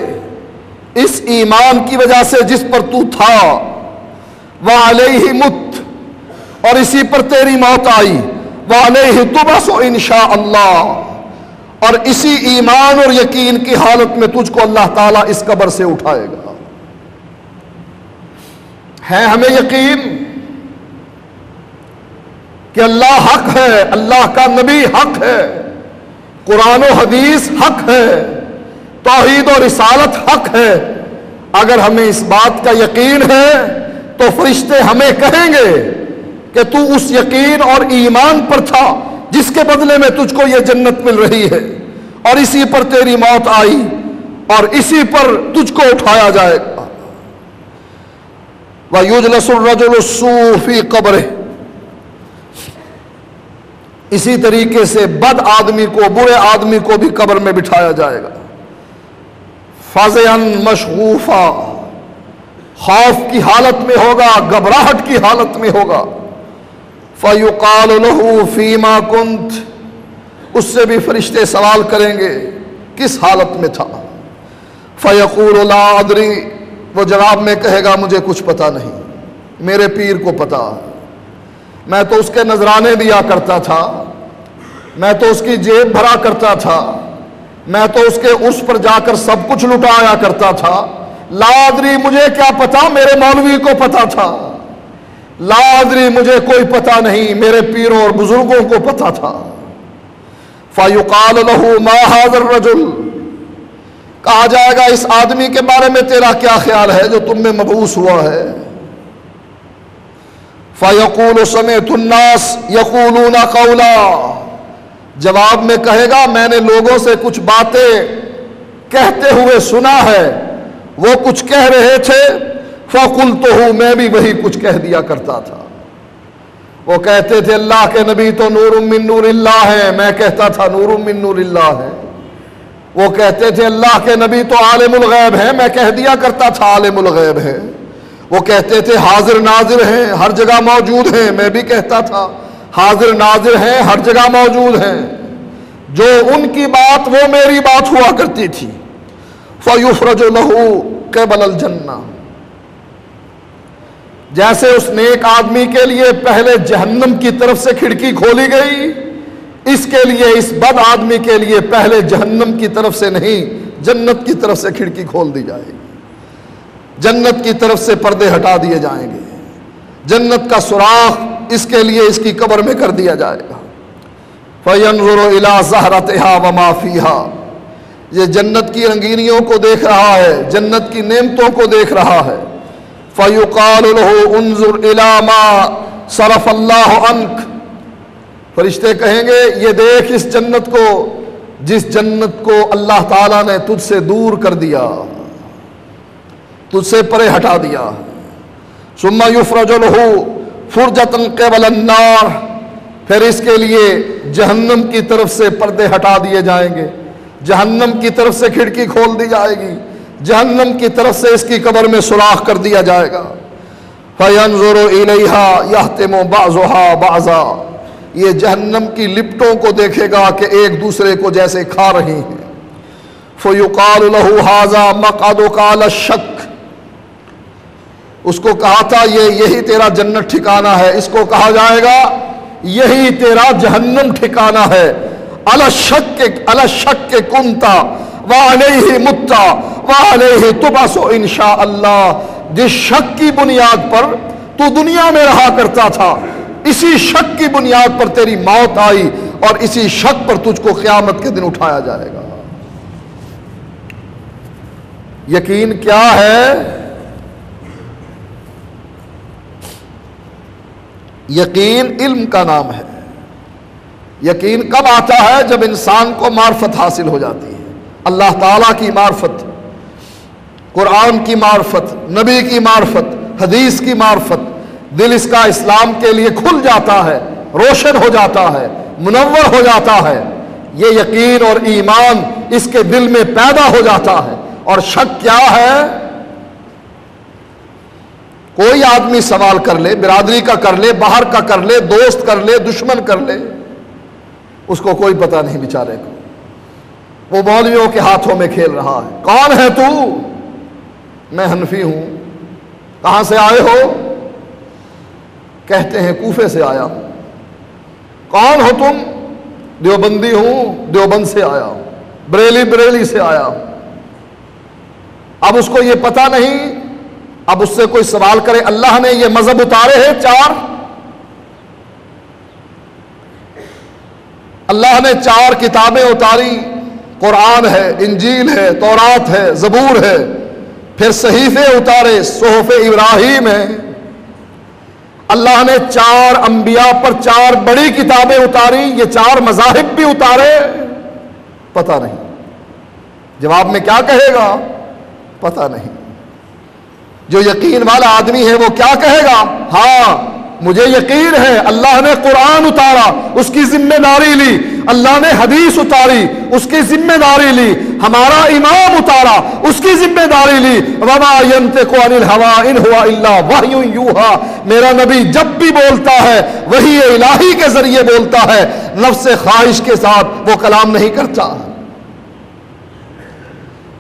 اس ایمان کی وجہ سے جس پر تو تھا، وَعَلَيْهِ مُتَّ، اور اسی پر تیری موت آئی، وَعَلَيْهِ تُبْعَثُ إِنْ شَاءَ اللَّهُ، اور اسی ایمان اور یقین کی حالت میں تجھ کو اللہ تعالیٰ اس قبر سے اٹھائے گا۔ ہے ہمیں یقین کہ اللہ حق ہے، اللہ کا نبی حق ہے، قرآن و حدیث حق ہے، توحید و رسالت حق ہے، اگر ہمیں اس بات کا یقین ہے تو فرشتے ہمیں کہیں گے کہ تو اس یقین اور ایمان پر تھا جس کے بدلے میں تجھ کو یہ جنت مل رہی ہے، اور اسی پر تیری موت آئی اور اسی پر تجھ کو اٹھایا جائے گا۔ وَيُجْلَسُ الرَّجُلُ السُّوءُ فِي قَبْرِهِ، اسی طریقے سے بد آدمی کو، برے آدمی کو بھی قبر میں بٹھایا جائے گا۔ فَزِعًا مَشْغُوفًا، خوف کی حالت میں ہوگا، گھبراہٹ کی حالت میں ہوگا۔ فَيُقَالُ لَهُ فِي مَا كُنْتَ، اس سے بھی فرشتے سوال کریں گے کس حالت میں تھا؟ فَيَقُولُ لَا أَدْرِي، وہ جواب میں کہے گا مجھے کچھ پتہ نہیں، میرے پیر کو پتہ، میں تو اس کے نذرانے دیا کرتا تھا، میں تو اس کی جیب بھرا کرتا تھا، میں تو اس کے عرس پر جا کر سب کچھ لٹایا کرتا تھا۔ لا ادری، مجھے کیا پتا، میرے مولوی کو پتا تھا۔ لا ادری، مجھے کوئی پتا نہیں، میرے پیروں اور بزرگوں کو پتا تھا۔ فَيُقَالُ لَهُ مَا هَذَا الرَّجُلُ، کہا جائے گا اس آدمی کے بارے میں تیرا کیا خیال ہے جو تم میں مبعوث ہوا ہے؟ فَيَقُولُ سَمِعْتُ النَّاسَ يَقُولُونَ قَوْلًا، جواب میں کہے گا میں نے لوگوں سے کچھ باتیں کہتے ہوئے سنا ہے، وہ کچھ کہہ رہے تھے، فَقُلْتُهُ، میں بھی وہی کچھ کہہ دیا کرتا تھا۔ وہ کہتے تھے اللہ کے نبی تو نور من نور اللہ ہے، میں کہتا تھا نور من نور اللہ ہے۔ وہ کہتے تھے اللہ کے نبی تو عالم الغیب ہے، میں کہہ دیا کرتا تھا عالم الغیب ہے۔ وہ کہتے تھے حاضر ناظر ہیں، ہر جگہ موجود ہیں، میں بھی کہتا تھا حاضر ناظر ہیں، ہر جگہ موجود ہیں۔ جو ان کی بات وہ میری بات ہوا کرتی تھی۔ فَيُفْرَجُ لَهُ قِبَلَ الْجَنَّةِ، جیسے اس نیک آدمی کے لیے پہلے جہنم کی طرف سے کھڑکی کھولی گئی، اس کے لیے، اس بد آدمی کے لیے پہلے جہنم کی طرف سے نہیں، جنت کی طرف سے کھڑکی کھول دی جائے گی۔ جنت کی طرف سے پردے ہٹا دیے جائیں گے، جنت کا سوراخ اس کے لیے اس کی قبر میں کر دیا جائے گا۔ فَيَنْظُرُ إِلَىٰ زَهْرَتِهَا وَمَا فِيهَا، یہ جنت کی رنگینیوں کو دیکھ رہا ہے، جنت کی نعمتوں کو دیکھ رہا ہے۔ فَيُقَالُ لَهُ انظُرْ إِلَىٰ مَا صَرَفَ اللَّهُ عَنْكَ، فرشتے کہیں گے یہ دیکھ اس جنت کو جس جنت کو اللہ تعالیٰ نے تجھ سے دور کر دیا، تجھ سے پرے ہٹا دیا۔ ثُمَّ يُفْرَجُ لَهُ فُرْجَةً قِبَلَ النَّارِ، پھر اس کے لیے جہنم کی طرف سے پردے ہٹا دیے جائیں گے، جہنم کی طرف سے کھڑکی کھول دی جائے گی، جہنم کی طرف سے اس کی قبر میں سوراخ کر دیا جائے گا۔ فَيَنْظُرُ إِلَيْهَا يَحْتِمُ بَعْضُهَا بَعْضًا، یہ جہنم کی لپٹوں کو دیکھے گا کہ ایک دوسرے کو جیسے کھا رہی ہیں۔ فَيُقَالُ لَهُ هَذَا مَقْعَدُكَ عَلَى الشَّكِّ، اس کو کہا تھا یہی تیرا جنت ٹھکانہ ہے، اس کو کہا جائے گا یہی تیرا جہنم ٹھکانہ ہے۔ عَلَى الشَّكِّ كُنْتَ وَعَلَيْهِ مُتَّ وَعَلَيْهِ تُبْعَثُ إِنْ شَاءَ اللَّهُ، جس شک کی بنیاد پر تو دنیا میں رہا کرتا تھا، اسی شک کی بنیاد پر تیری موت آئی اور اسی شک پر تجھ کو قیامت کے دن اٹھایا جائے گا۔ یقین کیا ہے؟ یقین علم کا نام ہے۔ یقین کب آتا ہے؟ جب انسان کو معرفت حاصل ہو جاتی ہے، اللہ تعالیٰ کی معرفت، قرآن کی معرفت، نبی کی معرفت، حدیث کی معرفت، دل اس کا اسلام کے لیے کھل جاتا ہے، روشن ہو جاتا ہے، منور ہو جاتا ہے۔ یہ یقین اور ایمان اس کے دل میں پیدا ہو جاتا ہے۔ اور شک کیا ہے؟ کوئی آدمی سوال کر لے، برادری کا کر لے، باہر کا کر لے، دوست کر لے، دشمن کر لے، اس کو کوئی پتہ نہیں بیچارے کو، وہ مولویوں کے ہاتھوں میں کھیل رہا ہے۔ کون ہے تو؟ میں حنفی ہوں۔ کہاں سے آئے ہو؟ کہتے ہیں کوفے سے آیا ہوں۔ کون ہو تم؟ دیوبندی ہوں، دیوبند سے آیا ہوں۔ بریلی سے آیا ہوں۔ اب اس کو یہ پتہ نہیں، اب اس سے کوئی سوال کرے اللہ نے یہ مذہب اتارے ہیں 4، اللہ نے 4 کتابیں اتاری، قرآن ہے، انجیل ہے، تورات ہے، زبور ہے، پھر صحیفے اتارے، صحف ابراہیم ہے، اللہ نے 4 انبیاء پر 4 بڑی کتابیں اتاری، یہ 4 مذاہب بھی اتارے، پتہ نہیں۔ جواب میں کیا کہے گا؟ پتہ نہیں۔ جو یقین والا آدمی ہے وہ کیا کہے گا؟ ہاں مجھے یقین ہے اللہ نے قرآن اتارا، اس کی ذمہ داری لی، اللہ نے حدیث اتاری، اس کی ذمہ داری لی، ہمارا امام اتارا، اس کی ذمہ داری لی۔ وما ينطق عن الهوى ان هو الا وحی یوحى، میرا نبی جب بھی بولتا ہے وحی الہی کے ذریعے بولتا ہے، نفس خواہش کے ساتھ وہ کلام نہیں کرتا۔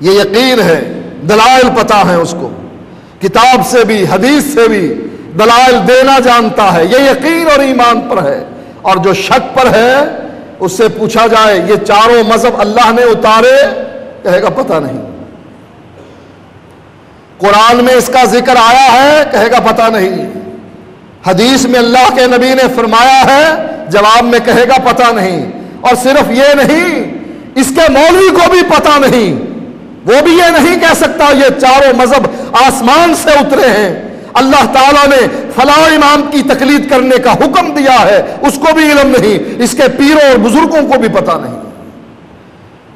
یہ یقین ہے، دلائل پتہ ہیں اس کو، کتاب سے بھی حدیث سے بھی دلائل دینا جانتا ہے، یہ یقین اور ایمان پر ہے۔ اور جو شک پر ہے اس سے پوچھا جائے یہ 4 مذہب اللہ نے اتارے، کہے گا پتہ نہیں۔ قرآن میں اس کا ذکر آیا ہے، کہے گا پتہ نہیں۔ حدیث میں اللہ کے نبی نے فرمایا ہے، جواب میں کہے گا پتہ نہیں۔ اور صرف یہ نہیں، اس کے مولوی کو بھی پتہ نہیں، وہ بھی یہ نہیں کہہ سکتا یہ 4 مذہب آسمان سے اترے ہیں، اللہ تعالیٰ نے فلاں امام کی تقلید کرنے کا حکم دیا ہے، اس کو بھی علم نہیں، اس کے پیروں اور بزرگوں کو بھی پتہ نہیں۔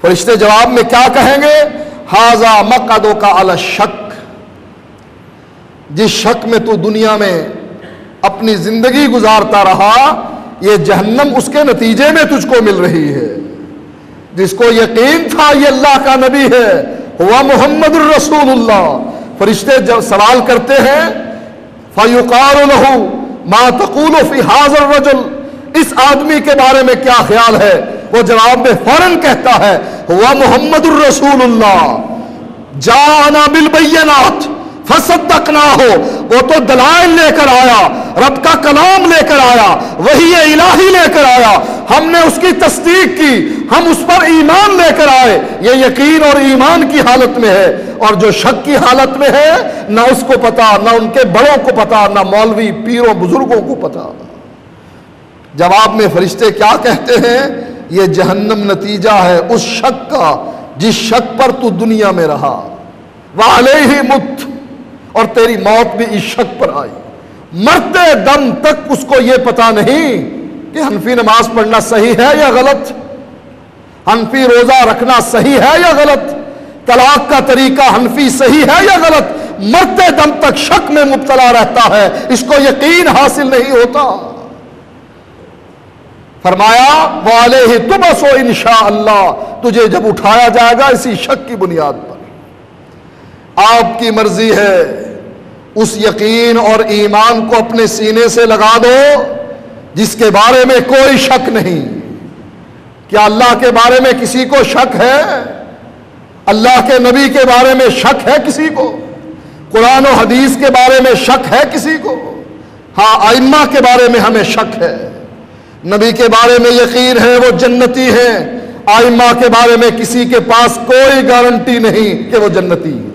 فرشتے جواب میں کیا کہیں گے؟ ھذا مقعدک علی الشک، جس شک میں تو دنیا میں اپنی زندگی گزارتا رہا، یہ جہنم اس کے نتیجے میں تجھ کو مل رہی ہے۔ جس کو یقین تھا یہ اللہ کا نبی ہے، ہوا محمد الرسول اللہ، فرشتے جب سوال کرتے ہیں فَيُقَالُ لَهُ مَا تَقُولُ فِي هَذَا الرَّجُلِ، اس آدمی کے بارے میں کیا خیال ہے؟ وہ جواب میں فوراً کہتا ہے ہوا محمد الرسول اللہ، جاءنا بالبینات فصدقناہ، وہ تو دلائل لے کر آیا، رب کا کلام لے کر آیا، وحی الہی لے کر آیا، ہم نے اس کی تصدیق کی، ہم اس پر ایمان لے کر آئے۔ یہ یقین اور ایمان کی حالت میں ہے، اور جو شک کی حالت میں ہے نہ اس کو پتا، نہ ان کے بڑوں کو پتا، نہ مولوی پیروں بزرگوں کو پتا۔ جواب میں فرشتے کیا کہتے ہیں؟ یہ جہنم نتیجہ ہے اس شک کا جس شک پر تو دنیا میں رہا، وعلیہ مت، اور تیری موت بھی اس شک پر آئی۔ مرتے دم تک اس کو یہ پتا نہیں کہ حنفی نماز پڑھنا صحیح ہے یا غلط، حنفی روزہ رکھنا صحیح ہے یا غلط، طلاق کا طریقہ حنفی صحیح ہے یا غلط، مرتے دم تک شک میں مبتلا رہتا ہے، اس کو یقین حاصل نہیں ہوتا۔ فرمایا وعلیہ تبعث انشاءاللہ، تجھے جب اٹھایا جائے گا اسی شک کی بنیاد پر۔ آپ کی مرضی ہے، اس یقین اور ایمان کو اپنے سینے سے لگا دو جس کے بارے میں کوئی شک نہیں۔ کیا اللہ کے بارے میں کسی کو شک ہے؟ اللہ کے نبی کے بارے میں شک ہے کسی کو؟ قرآن و حدیث کے بارے میں شک ہے کسی کو؟ ہاں ائمہ کے بارے میں ہمیں شک ہے، نبی کے بارے میں یقین ہے وہ جنتی ہیں، ائمہ کے بارے میں کسی کے پاس کوئی گارنٹی نہیں کہ وہ جنتی ہیں۔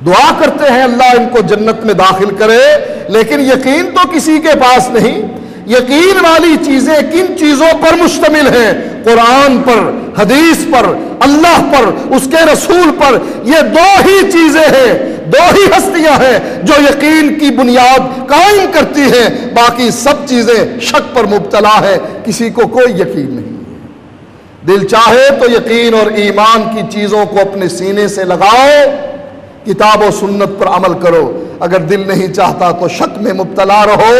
دعا کرتے ہیں اللہ ان کو جنت میں داخل کرے، لیکن یقین تو کسی کے پاس نہیں۔ یقین والی چیزیں کن چیزوں پر مشتمل ہیں؟ قرآن پر، حدیث پر، اللہ پر، اس کے رسول پر۔ یہ 2 ہی چیزیں ہیں، 2 ہی ہستیاں ہیں جو یقین کی بنیاد قائم کرتی ہیں، باقی سب چیزیں شک پر مبتلا ہے، کسی کو کوئی یقین نہیں۔ دل چاہے تو یقین اور ایمان کی چیزوں کو اپنے سینے سے لگاؤ، کتاب و سنت پر عمل کرو، اگر دل نہیں چاہتا تو شک میں مبتلا رہو،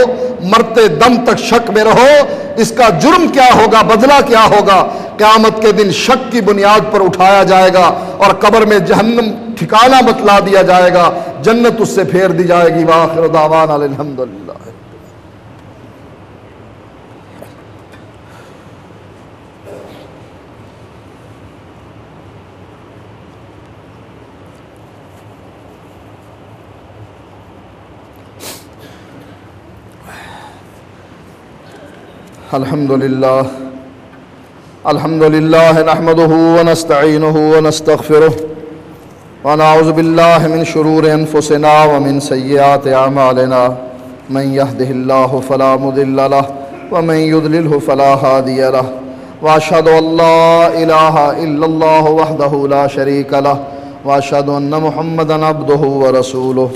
مرتے دم تک شک میں رہو۔ اس کا جرم کیا ہوگا، بدلہ کیا ہوگا؟ قیامت کے دن شک کی بنیاد پر اٹھایا جائے گا اور قبر میں جہنم ٹھکانہ بتلا دیا جائے گا، جنت اس سے پھیر دی جائے گی۔ وآخر دعوانا الحمدللہ۔ الحمدللہ نحمده ونستعینه ونستغفره ونعوذ باللہ من شرور انفسنا ومن سیئات اعمالنا، من يهده الله فلا مضل له ومن يضلله فلا هادي له، واشهد ان لا الہ الا اللہ وحدہ لا شریک له، وأشهد أن محمدا عبده ورسوله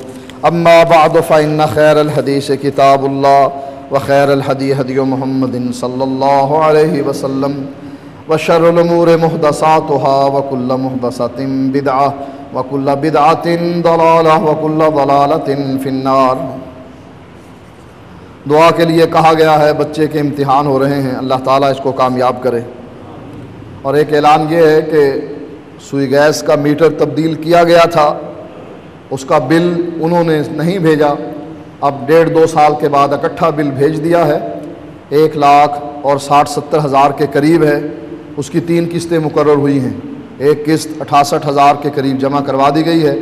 أما بعد فإن خير الحديث كتاب الله وخير الهدي هدي محمد صلى الله عليه وسلم وشر الأمور محدثاتها وكل محدثة بدعة وكل بدعة ضلالة وكل ضلالة في النار۔ دعا کے لیے کہا گیا ہے، بچے کے امتحان ہو رہے ہیں، اللہ تعالیٰ اس کو کامیاب کرے۔ اور ایک اعلان یہ ہے کہ سوئی گیس کا میٹر تبدیل کیا گیا تھا، اس کا بل انہوں نے نہیں بھیجا، اب 1.5-2 سال کے بعد اکٹھا بل بھیج دیا ہے، 1,60,70,000 کے قریب ہے۔ اس کی 3 قسطیں مقرر ہوئی ہیں، ایک قسط 68,000 کے قریب جمع کروا دی گئی ہے،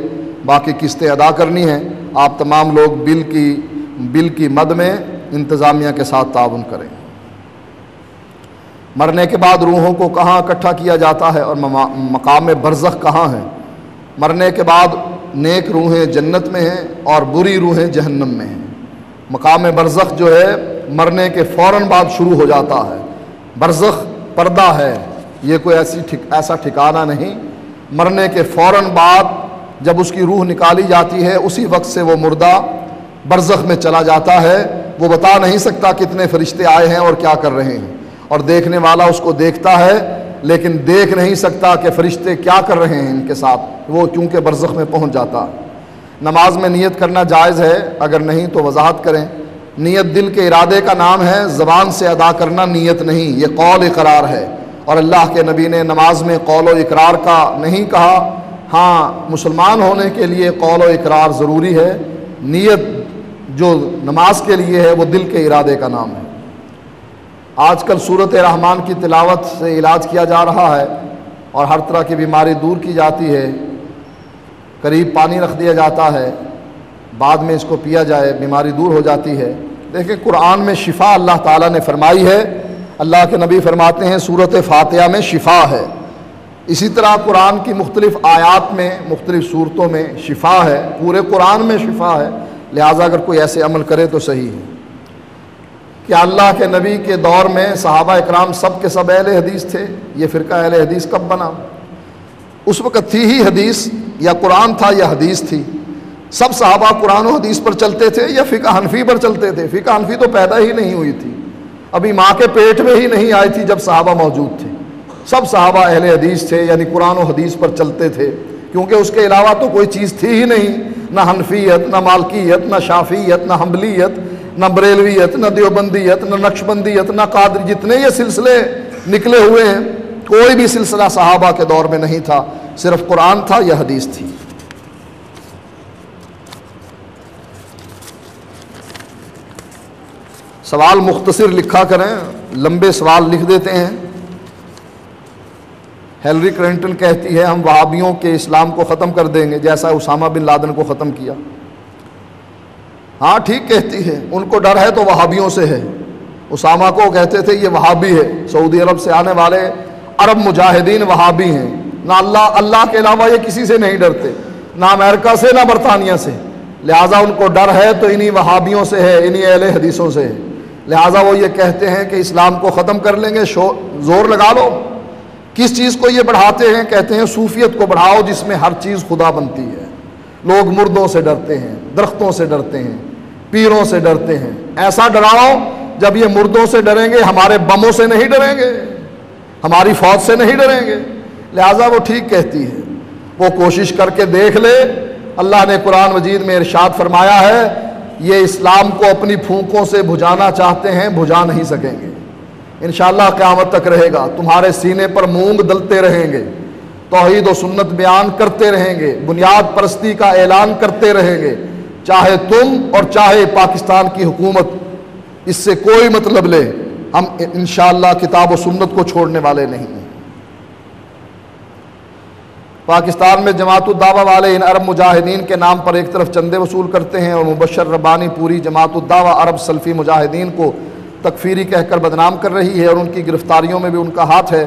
باقی قسطیں ادا کرنی ہیں۔ آپ تمام لوگ بل کی مد میں انتظامیہ کے ساتھ تعاون کریں۔ مرنے کے بعد روحوں کو کہاں اکٹھا کیا جاتا ہے اور مقام برزخ کہاں ہے؟ مرنے کے بعد نیک روحیں جنت میں ہیں اور بری روحیں جہنم میں ہیں۔ مقام برزخ جو ہے مرنے کے فوراً بعد شروع ہو جاتا ہے۔ برزخ پردہ ہے، یہ کوئی ایسا ٹھکانہ نہیں۔ مرنے کے فوراً بعد جب اس کی روح نکالی جاتی ہے، اسی وقت سے وہ مردہ برزخ میں چلا جاتا ہے۔ وہ بتا نہیں سکتا کتنے فرشتے آئے ہیں اور کیا کر رہے ہیں، اور دیکھنے والا اس کو دیکھتا ہے لیکن دیکھ نہیں سکتا کہ فرشتے کیا کر رہے ہیں ان کے ساتھ، وہ کیونکہ برزخ میں پہنچ جاتا ہے۔ نماز میں نیت کرنا جائز ہے؟ اگر نہیں تو وضاحت کریں۔ نیت دل کے ارادے کا نام ہے، زبان سے ادا کرنا نیت نہیں، یہ قول اقرار ہے، اور اللہ کے نبی نے نماز میں قول و اقرار کا نہیں کہا۔ ہاں، مسلمان ہونے کے لیے قول و اقرار ضروری ہے، نیت جو نماز کے لیے ہے وہ دل کے ارادے کا نام ہے۔ آج کل سورۃ رحمان کی تلاوت سے علاج کیا جا رہا ہے اور ہر طرح کی بیماری دور کی جاتی ہے۔ قریب پانی رکھ دیا جاتا ہے، بعد میں اس کو پیا جائے، بیماری دور ہو جاتی ہے۔ دیکھیں قرآن میں شفا اللہ تعالیٰ نے فرمائی ہے، اللہ کے نبی فرماتے ہیں سورۃ فاتحہ میں شفا ہے۔ اسی طرح قرآن کی مختلف آیات میں مختلف صورتوں میں شفا ہے، پورے قرآن میں شفا ہے، لہٰذا اگر کوئی ایسے عمل کرے تو صحیح ہے۔ کیا اللہ کے نبی کے دور میں صحابہ اکرام سب کے سب اہل حدیث تھے؟ یہ فرقہ اہل حدیث کب بنا؟ اس وقت تھی ہی حدیث، یا قرآن تھا یا حدیث تھی؟ سب صحابہ قرآن و حدیث پر چلتے تھے یا فقہ حنفی پر چلتے تھے؟ فقہ حنفی تو پیدا ہی نہیں ہوئی تھی، ابھی ماں کے پیٹ میں ہی نہیں آئی تھی جب صحابہ موجود تھے۔ سب صحابہ اہل حدیث تھے، یعنی قرآن و حدیث پر چلتے تھے، کیونکہ اس کے علاوہ تو کوئی چیز تھی ہی نہیں، نہ حنفیت، نہ مالکیت، نہ شافعیت، نہ حنبلیت، نہ بریلویت، نہ دیوبندیت، نہ نقشبندیت، نہ قادری، جتنے یہ سلسلے نکلے ہوئے ہیں کوئی بھی سلسلہ صحابہ کے دور میں نہیں تھا، صرف قرآن تھا یا حدیث تھی۔ سوال مختصر لکھا کریں، لمبے سوال لکھ دیتے ہیں۔ ہیلری کلنٹن کہتی ہے ہم وہابیوں کے اسلام کو ختم کر دیں گے جیسا اسامہ بن لادن کو ختم کیا۔ ہاں ٹھیک کہتی ہے، ان کو ڈر ہے تو وہابیوں سے ہے۔ اسامہ کو کہتے تھے یہ وہابی ہے، سعودی عرب سے آنے والے عرب مجاہدین وہابی ہیں، نہ اللہ کے علاوہ یہ کسی سے نہیں ڈرتے، نہ امریکہ سے نہ برطانیہ سے، لہٰذا ان کو ڈر ہے تو انہی وہابیوں سے ہے، انہی اہل حدیثوں سے ہے، لہٰذا وہ یہ کہتے ہیں کہ اسلام کو ختم کر لیں گے، زور لگا لو۔ کس چیز کو یہ بڑھاتے ہیں؟ کہتے ہیں صوفیت کو بڑھاؤ جس میں ہر چیز خدا بنتی ہے۔ لوگ مردوں سے ڈرتے ہیں، درختوں سے ڈرتے ہیں، پیروں سے ڈرتے ہیں، ایسا ڈراؤ جب یہ مردوں سے ڈریں گے ہمارے بموں سے نہیں ڈریں گے، ہماری فوج سے نہیں ڈریں گے، لہٰذا وہ ٹھیک کہتی ہے، وہ کوشش کر کے دیکھ لے۔ اللہ نے قرآن مجید میں ارشاد فرمایا ہے یہ اسلام کو اپنی پھونکوں سے بجھانا چاہتے ہیں، بجھا نہیں سکیں گے، انشاءاللہ قیامت تک رہے گا، تمہارے سینے پر مونگ دلتے رہیں گے، توحید و سنت بیان کرتے رہیں گے، بنیاد پرستی کا اعلان کرتے رہیں گے، چاہے تم اور چاہے پاکستان کی حکومت، اس سے کوئی مطلب لے، ہم انشاءاللہ کتاب و سنت کو چھوڑنے والے نہیں ہیں۔ پاکستان میں جماعت الدعوہ والے ان عرب مجاہدین کے نام پر ایک طرف چندے وصول کرتے ہیں اور مبشر ربانی پوری جماعت الدعوہ عرب سلفی مجاہدین کو تکفیری کہہ کر بدنام کر رہی ہے اور ان کی گرفتاریوں میں بھی ان کا ہاتھ ہے۔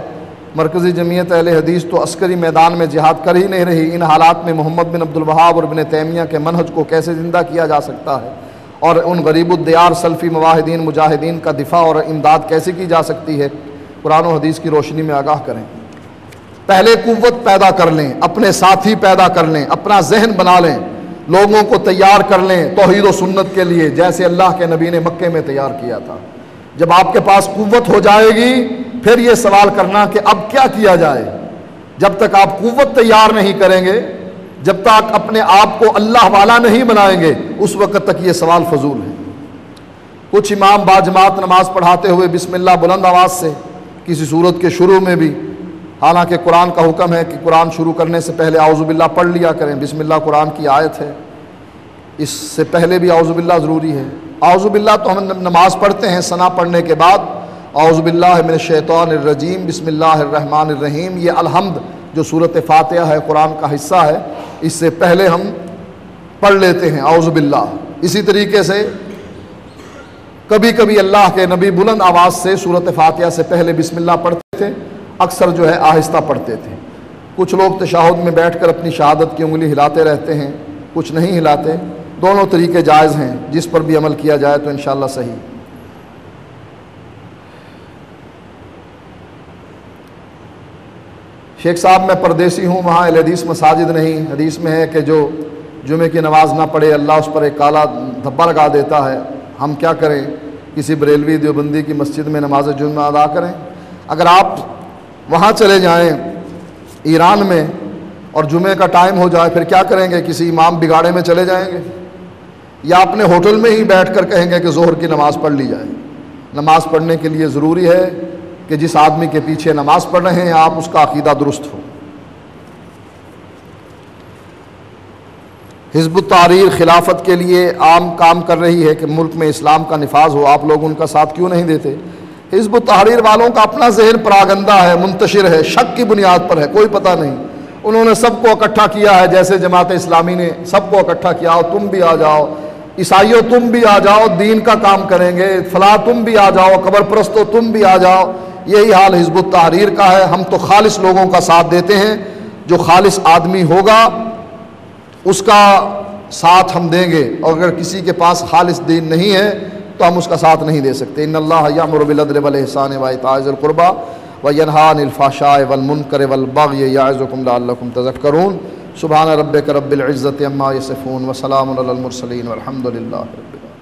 مرکزی جمعیت اہل حدیث تو عسکری میدان میں جہاد کر ہی نہیں رہی، ان حالات میں محمد بن عبد الوہاب اور ابن تیمیہ کے منہج کو کیسے زندہ کیا جا سکتا ہے اور ان غریب الدیار سلفی مواحدین مجاہدین کا دفاع اور امداد کیسے کی جا سکتی ہے؟ قرآن و حدیث کی روشنی میں آگاہ کریں۔ پہلے قوت پیدا کر لیں، اپنے ساتھی پیدا کر لیں، اپنا ذہن بنا لیں، لوگوں کو تیار کر لیں توحید و سنت کے لیے، جیسے اللہ کے نبی نے مکے میں تیار کیا تھا۔ جب آپ کے پاس قوت ہو جائے گی پھر یہ سوال کرنا کہ اب کیا کیا جائے۔ جب تک آپ قوت تیار نہیں کریں گے، جب تک اپنے آپ کو اللہ والا نہیں بنائیں گے، اس وقت تک یہ سوال فضول ہے۔ کچھ امام باجماعت نماز پڑھاتے ہوئے بسم اللہ بلند آواز سے کسی صورت کے شروع میں بھی، حالانکہ قرآن کا حکم ہے کہ قرآن شروع کرنے سے پہلے اعوذ باللہ پڑھ لیا کریں، بسم اللہ قرآن کی آیت ہے، اس سے پہلے بھی اعوذ باللہ ضروری ہے۔ اعوذ باللہ تو ہم نماز پڑھتے ہیں ثنا پڑھنے کے بعد، اعوذ باللہ من الشیطان الرجیم بسم اللہ الرحمن الرحیم، یہ الحمد جو سورۃ فاتحہ ہے قرآن کا حصہ ہے، اس سے پہلے ہم پڑھ لیتے ہیں اعوذ باللہ۔ اسی طریقے سے کبھی کبھی اللہ کے نبی بلند آواز سے سورۃ فاتحہ سے پہلے بسم اللہ پڑھتے تھے، اکثر جو ہے آہستہ پڑھتے تھے۔ کچھ لوگ تشہد میں بیٹھ کر اپنی شہادت کی انگلی ہلاتے رہتے ہیں، کچھ نہیں ہلاتے، دونوں طریقے جائز ہیں، جس پر بھی عمل کیا جائے تو انشاءاللہ صحیح۔ شیخ صاحب میں پردیسی ہوں، وہاں اہل حدیث مساجد نہیں، حدیث میں ہے کہ جو جمعے کی نماز نہ پڑھے اللہ اس پر ایک کالا دھبا لگا دیتا ہے، ہم کیا کریں؟ کسی بریلوی دیوبندی کی مسجد میں نماز جمعہ ادا کریں؟ اگر آپ وہاں چلے جائیں ایران میں اور جمعے کا ٹائم ہو جائے پھر کیا کریں گے؟ کسی امام بگاڑے میں چلے جائیں گے یا اپنے ہوٹل میں ہی بیٹھ کر کہیں گے کہ ظہر کی نماز پڑھ لی جائے؟ نماز پڑھنے کے لیے ضروری ہے کہ جس آدمی کے پیچھے نماز پڑھ رہے ہیں آپ اس کا عقیدہ درست ہو۔ حزب التحریر خلافت کے لیے عام کام کر رہی ہے کہ ملک میں اسلام کا نفاذ ہو، آپ لوگ ان کا ساتھ کیوں نہیں دیتے؟ حزب التحریر والوں کا اپنا ذہن پراگندہ ہے، منتشر ہے، شک کی بنیاد پر ہے، کوئی پتہ نہیں۔ انہوں نے سب کو اکٹھا کیا ہے، جیسے جماعت اسلامی نے سب کو اکٹھا کیا، اور تم بھی آ جاؤ، عیسائیوں تم بھی آ جاؤ، دین کا کام کریں گے، فلاں تم بھی آ جاؤ، قبر پرستوں تم بھی آ جاؤ۔ یہی حال حزب التحریر کا ہے۔ ہم تو خالص لوگوں کا ساتھ دیتے ہیں، جو خالص آدمی ہوگا اس کا ساتھ ہم دیں گے، اور اگر کسی کے پاس خالص دین نہیں ہے تو ہم اس کا ساتھ نہیں دے سکتے۔ ان اللہ یأمر بالعدل والإحسان وإیتاء ذی القربى وینہی عن الفحشاء والمنکر والبغی یعظکم لعلکم تذکرون۔ سبحان ربک رب العزۃ عما یصفون وسلام علی المرسلین والحمد للہ رب العالمین۔